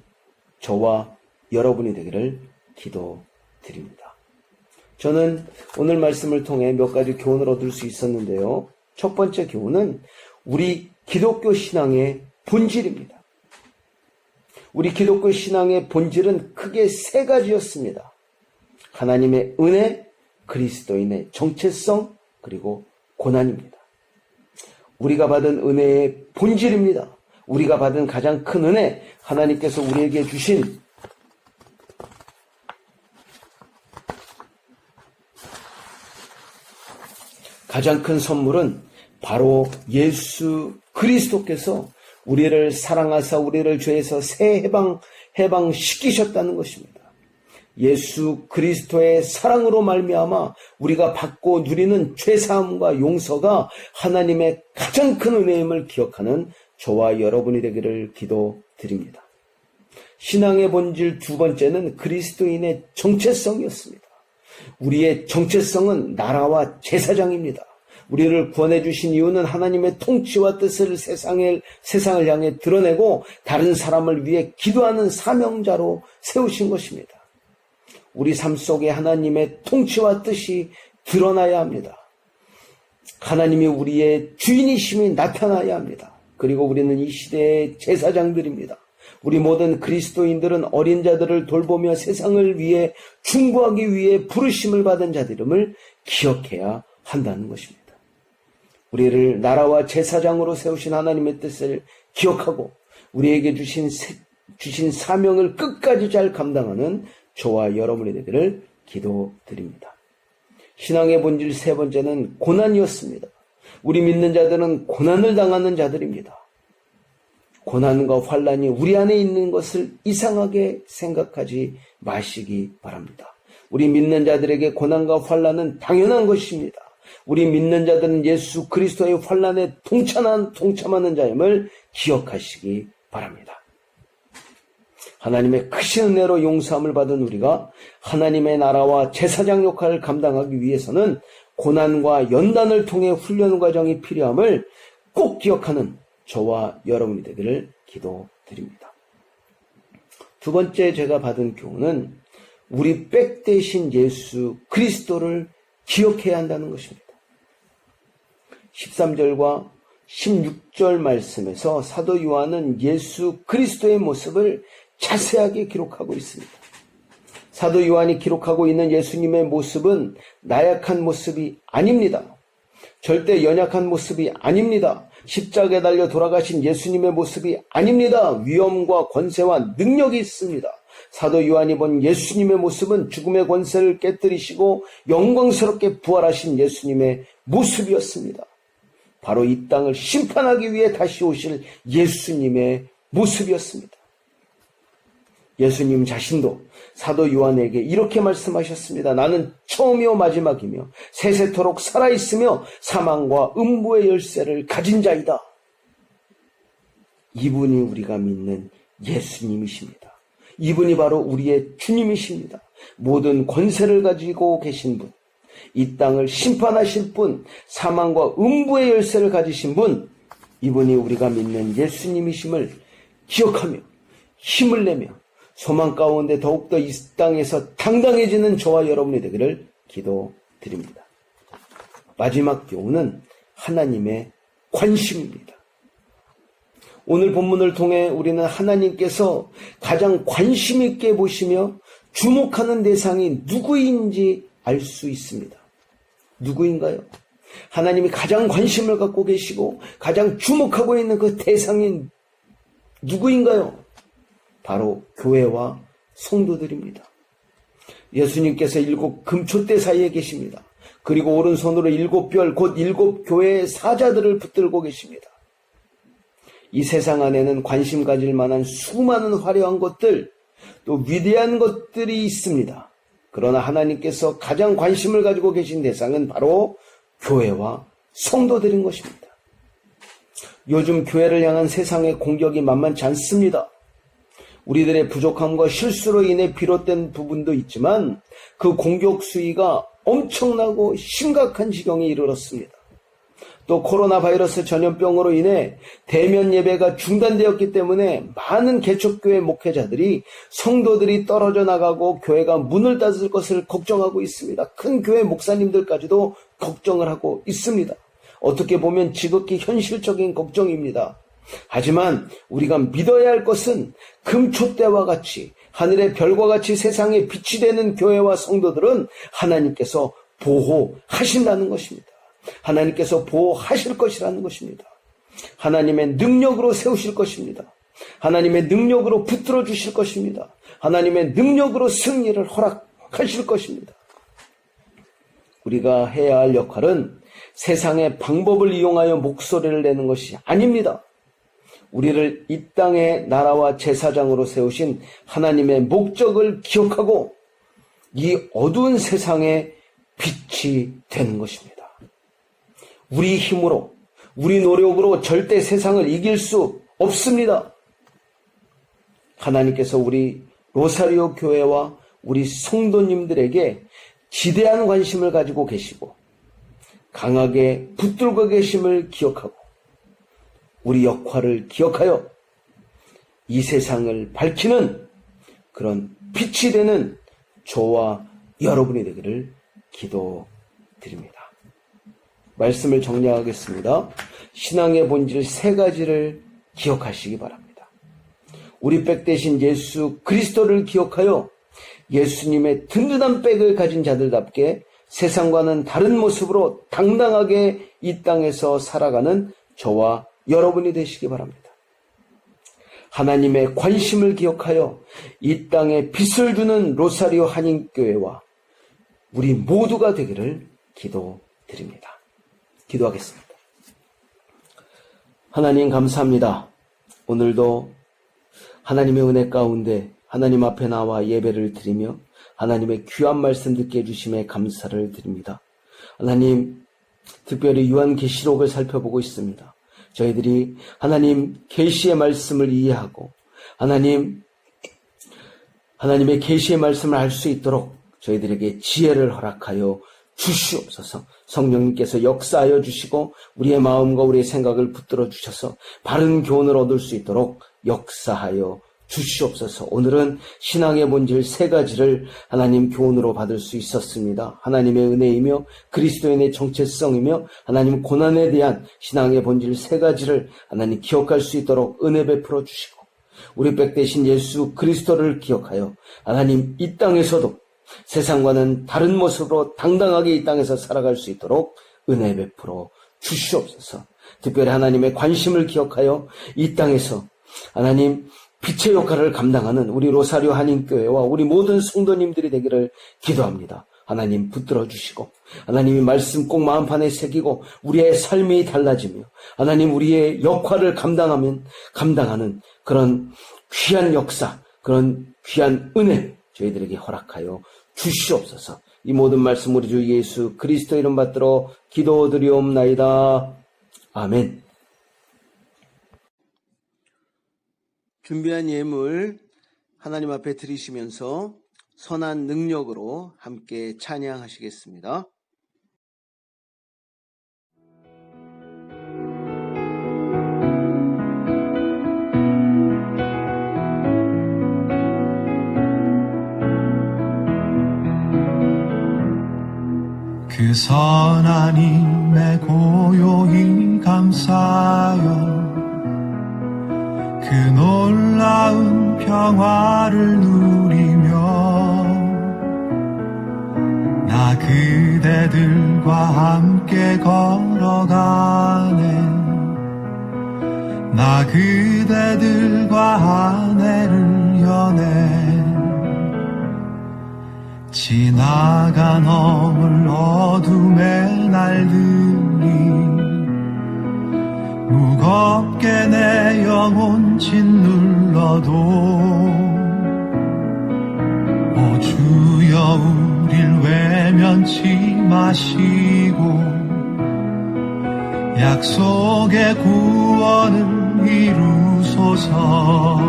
저와 여러분이 되기를 기도드립니다. 저는 오늘 말씀을 통해 몇 가지 교훈을 얻을 수 있었는데요. 첫 번째 교훈은 우리 기독교 신앙의 본질입니다. 우리 기독교 신앙의 본질은 크게 세 가지였습니다. 하나님의 은혜, 그리스도인의 정체성, 그리고 고난입니다. 우리가 받은 은혜의 본질입니다. 우리가 받은 가장 큰 은혜, 하나님께서 우리에게 주신 가장 큰 선물은 바로 예수 그리스도께서 우리를 사랑하사 우리를 죄에서 새 해방시키셨다는 것입니다. 예수 그리스도의 사랑으로 말미암아 우리가 받고 누리는 죄사함과 용서가 하나님의 가장 큰 은혜임을 기억하는 저와 여러분이 되기를 기도드립니다. 신앙의 본질 두 번째는 그리스도인의 정체성이었습니다. 우리의 정체성은 나라와 제사장입니다. 우리를 구원해 주신 이유는 하나님의 통치와 뜻을 세상을 향해 드러내고 다른 사람을 위해 기도하는 사명자로 세우신 것입니다. 우리 삶 속에 하나님의 통치와 뜻이 드러나야 합니다. 하나님이 우리의 주인이심이 나타나야 합니다. 그리고 우리는 이 시대의 제사장들입니다. 우리 모든 그리스도인들은 어린 자들을 돌보며 세상을 위해 충고하기 위해 부르심을 받은 자들임을 기억해야 한다는 것입니다. 우리를 나라와 제사장으로 세우신 하나님의 뜻을 기억하고 우리에게 주신 사명을 끝까지 잘 감당하는 저와 여러분이 되기를 기도드립니다. 신앙의 본질 세 번째는 고난이었습니다. 우리 믿는 자들은 고난을 당하는 자들입니다. 고난과 환난이 우리 안에 있는 것을 이상하게 생각하지 마시기 바랍니다. 우리 믿는 자들에게 고난과 환난은 당연한 것입니다. 우리 믿는 자들은 예수 그리스도의 환난에 동참하는 자임을 기억하시기 바랍니다. 하나님의 크신 은혜로 용서함을 받은 우리가 하나님의 나라와 제사장 역할을 감당하기 위해서는 고난과 연단을 통해 훈련 과정이 필요함을 꼭 기억하는 저와 여러분이 되기를 기도드립니다. 두 번째 제가 받은 교훈은 우리 백 대신 예수 그리스도를 기억해야 한다는 것입니다. 13절과 16절 말씀에서 사도 요한은 예수 그리스도의 모습을 자세하게 기록하고 있습니다. 사도 요한이 기록하고 있는 예수님의 모습은 나약한 모습이 아닙니다. 절대 연약한 모습이 아닙니다. 십자가에 달려 돌아가신 예수님의 모습이 아닙니다. 위엄과 권세와 능력이 있습니다. 사도 요한이 본 예수님의 모습은 죽음의 권세를 깨뜨리시고 영광스럽게 부활하신 예수님의 모습이었습니다. 바로 이 땅을 심판하기 위해 다시 오실 예수님의 모습이었습니다. 예수님 자신도 사도 요한에게 이렇게 말씀하셨습니다. 나는 처음이요 마지막이며 세세토록 살아있으며 사망과 음부의 열쇠를 가진 자이다. 이분이 우리가 믿는 예수님이십니다. 이분이 바로 우리의 주님이십니다. 모든 권세를 가지고 계신 분, 이 땅을 심판하실 분, 사망과 음부의 열쇠를 가지신 분, 이분이 우리가 믿는 예수님이심을 기억하며 힘을 내며 소망 가운데 더욱더 이 땅에서 당당해지는 저와 여러분이 되기를 기도드립니다. 마지막 교훈은 하나님의 관심입니다. 오늘 본문을 통해 우리는 하나님께서 가장 관심 있게 보시며 주목하는 대상이 누구인지 알 수 있습니다. 누구인가요? 하나님이 가장 관심을 갖고 계시고 가장 주목하고 있는 그 대상이 누구인가요? 바로 교회와 성도들입니다. 예수님께서 7 금초대 사이에 계십니다. 그리고 오른손으로 7별 곧 7 교회의 사자들을 붙들고 계십니다. 이 세상 안에는 관심 가질 만한 수많은 화려한 것들, 또 위대한 것들이 있습니다. 그러나 하나님께서 가장 관심을 가지고 계신 대상은 바로 교회와 성도들인 것입니다. 요즘 교회를 향한 세상의 공격이 만만치 않습니다. 우리들의 부족함과 실수로 인해 비롯된 부분도 있지만 그 공격 수위가 엄청나고 심각한 지경에 이르렀습니다. 또 코로나 바이러스 전염병으로 인해 대면 예배가 중단되었기 때문에 많은 개척교회 목회자들이 성도들이 떨어져 나가고 교회가 문을 닫을 것을 걱정하고 있습니다. 큰 교회 목사님들까지도 걱정을 하고 있습니다. 어떻게 보면 지극히 현실적인 걱정입니다. 하지만 우리가 믿어야 할 것은 금초대와 같이 하늘의 별과 같이 세상에 빛이 되는 교회와 성도들은 하나님께서 보호하신다는 것입니다. 하나님께서 보호하실 것이라는 것입니다. 하나님의 능력으로 세우실 것입니다. 하나님의 능력으로 붙들어 주실 것입니다. 하나님의 능력으로 승리를 허락하실 것입니다. 우리가 해야 할 역할은 세상의 방법을 이용하여 목소리를 내는 것이 아닙니다. 우리를 이 땅의 나라와 제사장으로 세우신 하나님의 목적을 기억하고 이 어두운 세상의 빛이 되는 것입니다. 우리 힘으로, 우리 노력으로 절대 세상을 이길 수 없습니다. 하나님께서 우리 로사리오 교회와 우리 성도님들에게 지대한 관심을 가지고 계시고 강하게 붙들고 계심을 기억하고 우리 역할을 기억하여 이 세상을 밝히는 그런 빛이 되는 저와 여러분이 되기를 기도드립니다. 말씀을 정리하겠습니다. 신앙의 본질 3가지를 기억하시기 바랍니다. 우리 백 대신 예수 그리스도를 기억하여 예수님의 든든한 백을 가진 자들답게 세상과는 다른 모습으로 당당하게 이 땅에서 살아가는 저와 여러분이 되시기 바랍니다. 하나님의 관심을 기억하여 이 땅에 빛을 주는 로사리오 한인교회와 우리 모두가 되기를 기도드립니다. 기도하겠습니다. 하나님 감사합니다. 오늘도 하나님의 은혜 가운데 하나님 앞에 나와 예배를 드리며 하나님의 귀한 말씀 듣게 해주심에 감사를 드립니다. 하나님, 특별히 요한계시록을 살펴보고 있습니다. 저희들이 하나님 계시의 말씀을 이해하고 하나님의 계시의 말씀을 알 수 있도록 저희들에게 지혜를 허락하여 주시옵소서. 성령님께서 역사하여 주시고 우리의 마음과 우리의 생각을 붙들어 주셔서 바른 교훈을 얻을 수 있도록 역사하여 주시옵소서. 오늘은 신앙의 본질 3가지를 하나님 교훈으로 받을 수 있었습니다. 하나님의 은혜이며 그리스도인의 정체성이며 하나님 고난에 대한 신앙의 본질 3가지를 하나님 기억할 수 있도록 은혜 베풀어 주시고 우리 백 대신 예수 그리스도를 기억하여 하나님 이 땅에서도 세상과는 다른 모습으로 당당하게 이 땅에서 살아갈 수 있도록 은혜 베풀어 주시옵소서. 특별히 하나님의 관심을 기억하여 이 땅에서 하나님 빛의 역할을 감당하는 우리 로사리오 한인교회와 우리 모든 성도님들이 되기를 기도합니다. 하나님 붙들어 주시고 하나님이 말씀 꼭 마음판에 새기고 우리의 삶이 달라지며 하나님 우리의 역할을 감당하는 그런 귀한 역사, 그런 귀한 은혜 저희들에게 허락하여 주시옵소서. 이 모든 말씀 우리 주 예수 그리스도 이름 받들어 기도드리옵나이다. 아멘. 준비한 예물 하나님 앞에 드리시면서 선한 능력으로 함께 찬양하시겠습니다. 그 선한 힘에 고요히 감사하여 그 놀라운 평화를 누리며 나 그대들과 함께 걸어가네. 나 그대들과 아내를 여네. 지나간 어물 어둠의 날들이 무겁게 내 영혼 짓눌러도 오 주여 우릴 외면치 마시고 약속의 구원을 이루소서.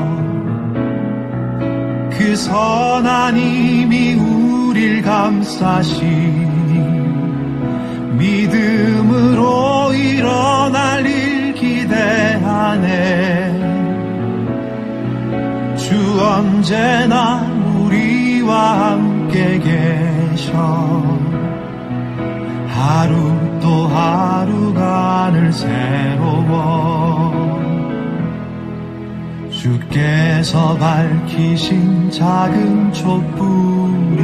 그 선한 힘이 우릴 감싸시니 믿음으로 일어날 일 기대하네. 주 언제나 우리와 함께 계셔 하루 또 하루가 늘 새로워. 주께서 밝히신 작은 촛불이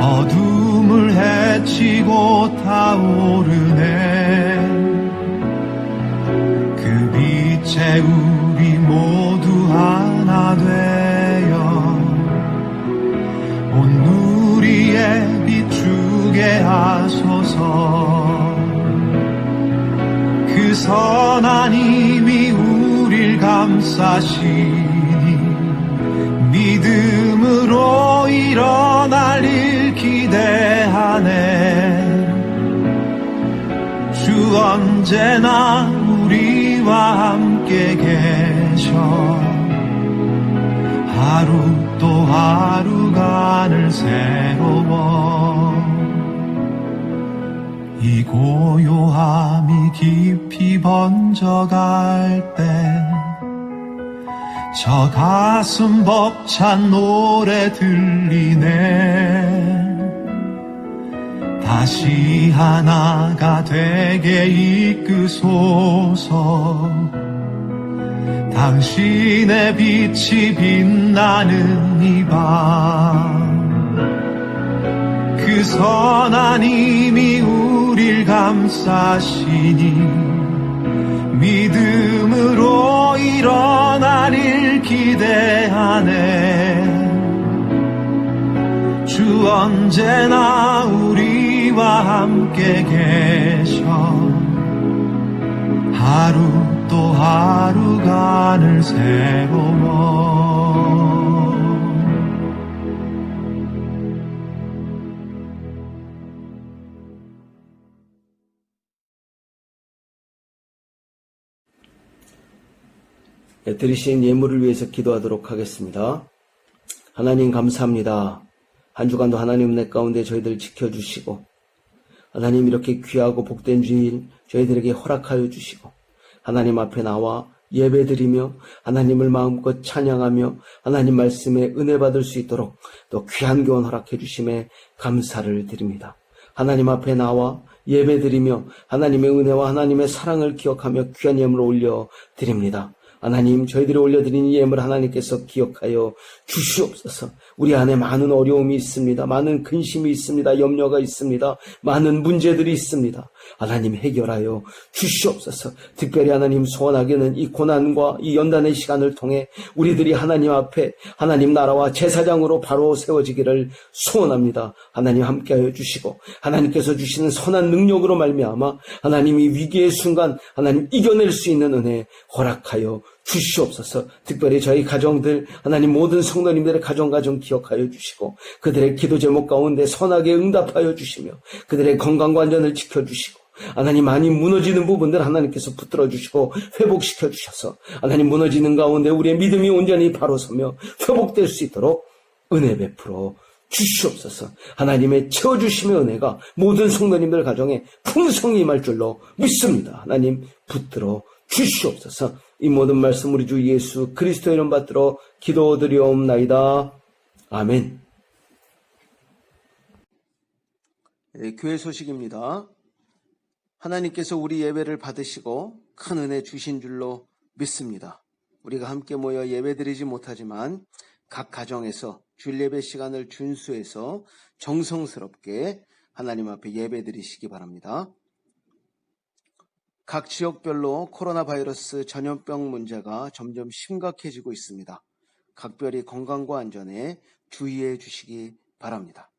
어둠을 헤치고 타오르네. 그 빛에 우리 모두 하나 되어 온 누리에 비추게 하소서. 선한 힘이 우릴 감싸시니 믿음으로 일어날 일 기대하네. 주 언제나 우리와 함께 계셔. 하루 또 하루가 늘 새로워. 이 고요함이 깊이 번져갈 때 저 가슴 벅찬 노래 들리네. 다시 하나가 되게 이끄소서. 당신의 빛이 빛나는 이 밤, 그 선한 힘이 우릴 감싸시니 믿음으로 일어날 일 기대하네. 주 언제나 우리와 함께 계셔. 하루 또 하루가 늘 새로워. 드리신 예물을 위해서 기도하도록 하겠습니다. 하나님 감사합니다. 한 주간도 하나님 은혜 가운데 저희들 지켜주시고 하나님 이렇게 귀하고 복된 주일 저희들에게 허락하여 주시고 하나님 앞에 나와 예배드리며 하나님을 마음껏 찬양하며 하나님 말씀에 은혜 받을 수 있도록 또 귀한 교훈 허락해 주심에 감사를 드립니다. 하나님 앞에 나와 예배드리며 하나님의 은혜와 하나님의 사랑을 기억하며 귀한 예물을 올려드립니다. 하나님, 저희들이 올려드린 이 예물 하나님께서 기억하여 주시옵소서. 우리 안에 많은 어려움이 있습니다. 많은 근심이 있습니다. 염려가 있습니다. 많은 문제들이 있습니다. 하나님 해결하여 주시옵소서. 특별히 하나님 소원하기는 이 고난과 이 연단의 시간을 통해 우리들이 하나님 앞에 하나님 나라와 제사장으로 바로 세워지기를 소원합니다. 하나님 함께하여 주시고 하나님께서 주시는 선한 능력으로 말미암아 하나님이 위기의 순간 하나님 이겨낼 수 있는 은혜 허락하여 주시옵소서. 특별히 저희 가정들 하나님 모든 성도님들의 가정 기억하여 주시고 그들의 기도 제목 가운데 선하게 응답하여 주시며 그들의 건강과 안전을 지켜주시고 하나님 많이 무너지는 부분들 하나님께서 붙들어 주시고 회복시켜 주셔서 하나님 무너지는 가운데 우리의 믿음이 온전히 바로 서며 회복될 수 있도록 은혜 베풀어 주시옵소서. 하나님의 채워주심의 은혜가 모든 성도님들 가정에 풍성히 임할 줄로 믿습니다. 하나님 붙들어 주시옵소서. 이 모든 말씀 우리 주 예수 그리스도 이름 받들어 기도드리옵나이다. 아멘. 네, 교회 소식입니다. 하나님께서 우리 예배를 받으시고 큰 은혜 주신 줄로 믿습니다. 우리가 함께 모여 예배드리지 못하지만 각 가정에서 주일 예배 시간을 준수해서 정성스럽게 하나님 앞에 예배드리시기 바랍니다. 각 지역별로 코로나 바이러스 전염병 문제가 점점 심각해지고 있습니다. 각별히 건강과 안전에 주의해 주시기 바랍니다.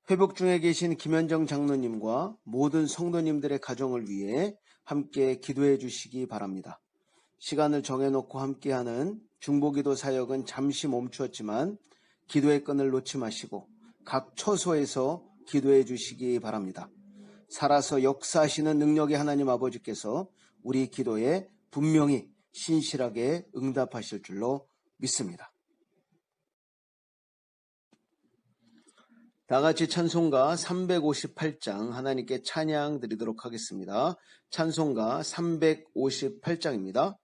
회복 중에 계신 김현정 장로님과 모든 성도님들의 가정을 위해 함께 기도해 주시기 바랍니다. 시간을 정해놓고 함께하는 중보기도 사역은 잠시 멈추었지만 기도의 끈을 놓지 마시고 각 처소에서 기도해 주시기 바랍니다. 살아서 역사하시는 능력의 하나님 아버지께서 우리 기도에 분명히 신실하게 응답하실 줄로 믿습니다. 다 같이 찬송가 358장 하나님께 찬양 드리도록 하겠습니다. 찬송가 358장입니다.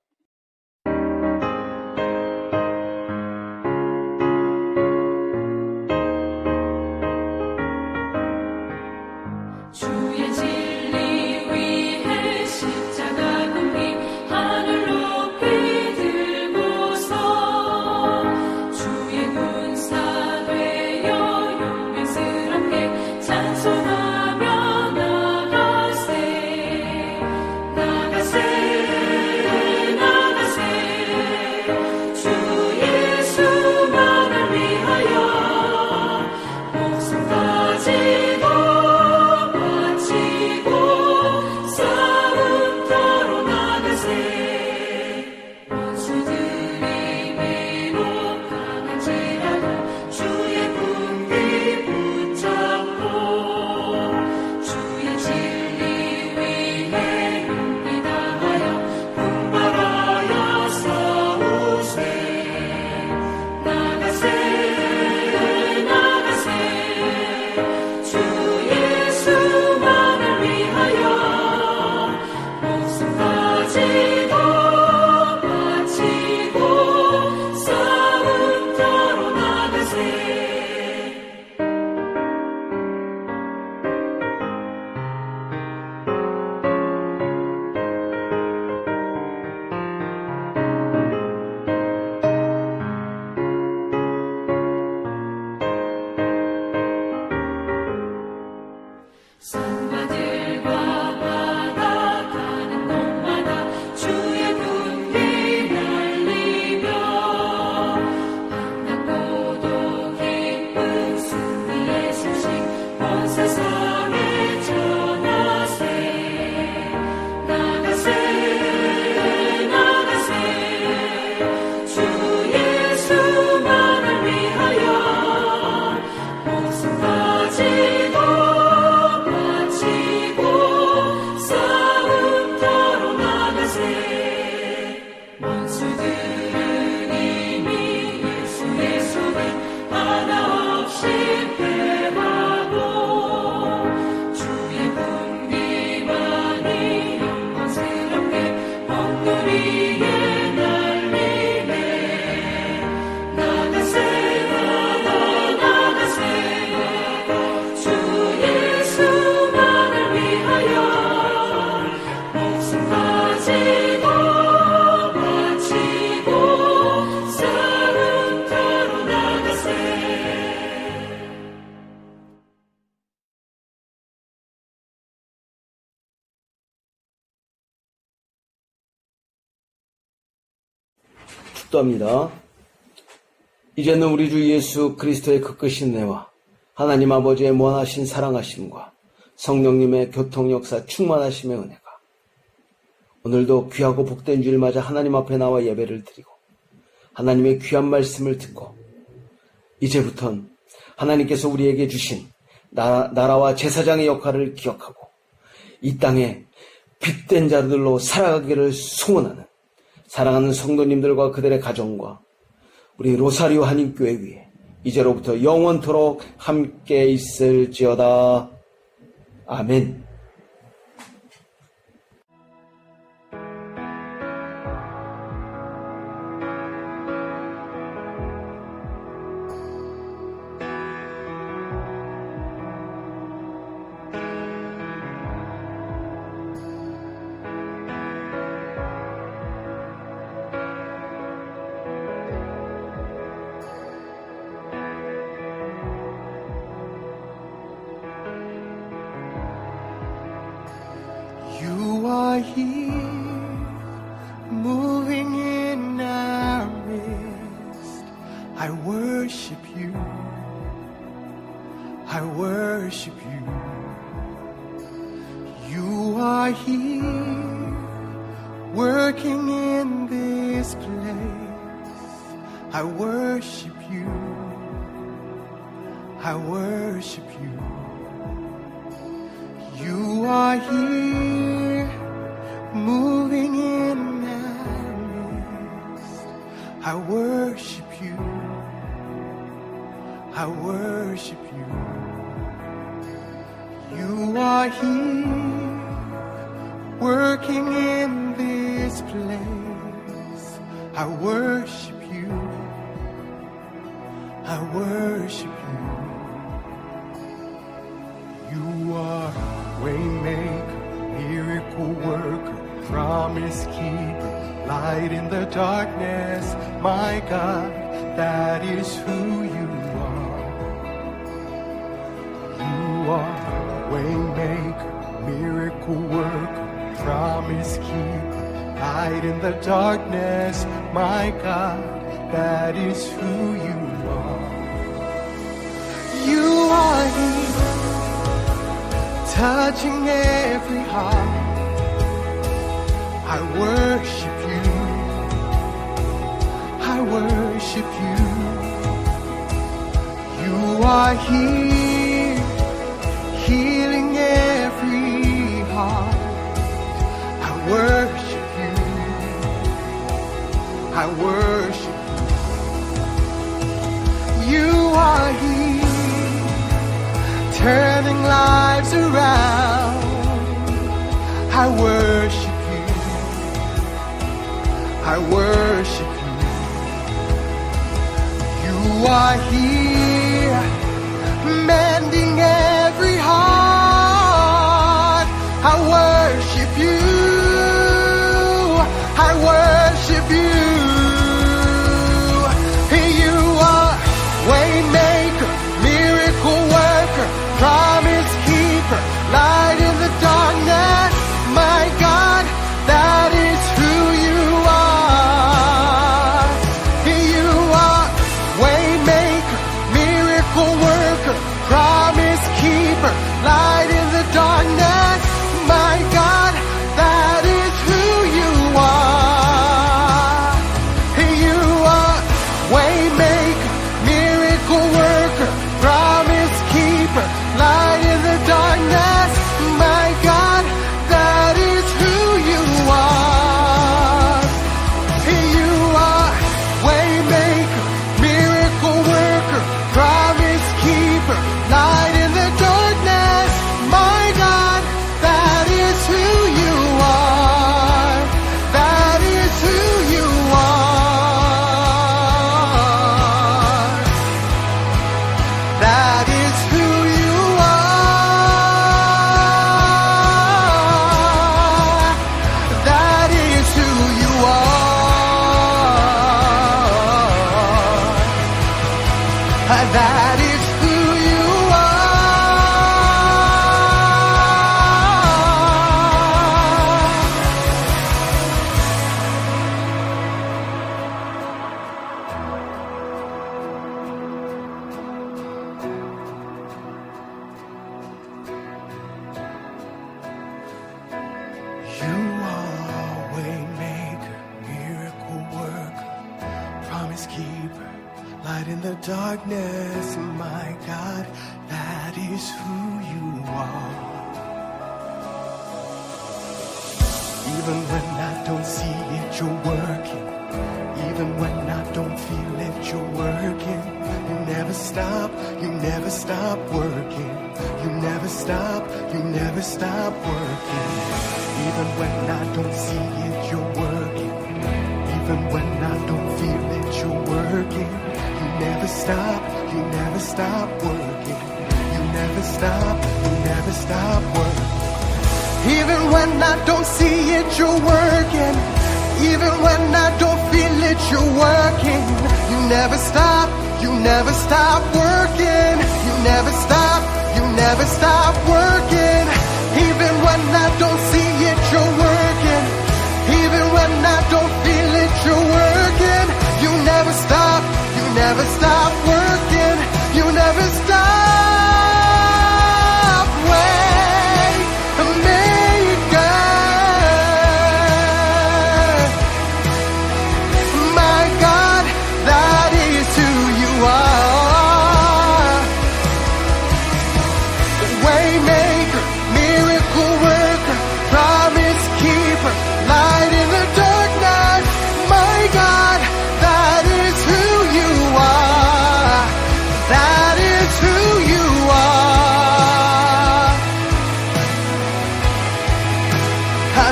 주의 진리 위해 십자가 금비 하늘 높이 들고서 주의 군사 되어 용맹스럽게 찬송하며 나가세 위에 날리네. 나가세 나가 나가세 주 예수만을 위하여 목숨 바치고 싸움터로 나가세. 축도합니다. 이제는 우리 주 예수 그리스도의 그 크신 은혜와 하나님 아버지의 무한하신 사랑하심과 성령님의 교통 역사 충만하심의 은혜가 오늘도 귀하고 복된 주일 맞아 하나님 앞에 나와 예배를 드리고 하나님의 귀한 말씀을 듣고 이제부턴 하나님께서 우리에게 주신 나라와 제사장의 역할을 기억하고 이 땅에 빛된 자들로 살아가기를 소원하는 사랑하는 성도님들과 그들의 가정과 우리 로사리오 한인교회 위에 이제로부터 영원토록 함께 있을지어다. 아멘. You are here, moving in our midst. I worship you. I worship you. You are here, working in this place. I worship you. I worship you. You are here, moving in our midst. I worship you. I worship you. You are here, working in this place. I worship you. I worship you. You are Waymaker, miracle worker, promise keeper, light in the darkness. My God, that is who you are. You are Waymaker, miracle worker, promise keeper, light in the darkness. My God, that is who you are. You are here, touching every heart. I worship you. I worship you. You are here, healing every heart. I worship you. I worship you. You are here, turning lives around. I worship you. I worship you. You are here, mending every heart. I worship you. I worship you. You are Waymaker, miracle worker, promise keeper, light in the darkness. My God, that is who you are. You are Waymaker, miracle worker, promise keeper, light in the darkness. My God, that is who you are. that is who you are. You are waymaker, miracle worker, promise keeper, light in the darkness, my God, that is who you are. Even when I don't see it, you're working. Even when I don't feel it, you're working. You never stop working. You never stop working. Even when I don't see it, you're working. Even when I don't feel it, you're working. You never stop working. You never stop working. Even when I don't see it, you're working. Even when I don't feel it, you're working. You never stop working. You never stop working. Even when I don't see it, you're working. Even when I don't feel it, you're working. You never stop working. You never stop.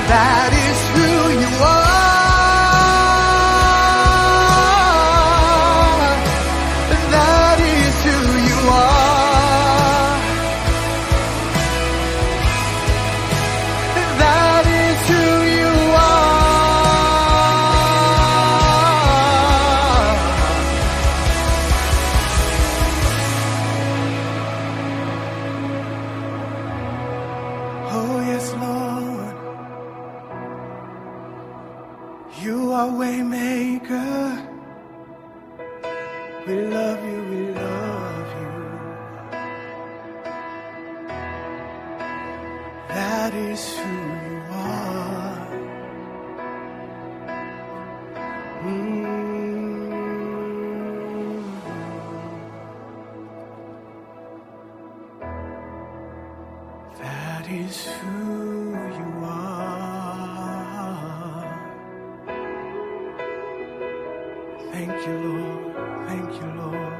That is who you are. That is who you are. That is who you are. Oh yes, Lord. You are waymaker. We love you, we love you. That is who you are. That is who you are. Thank you, Lord. Thank you, Lord.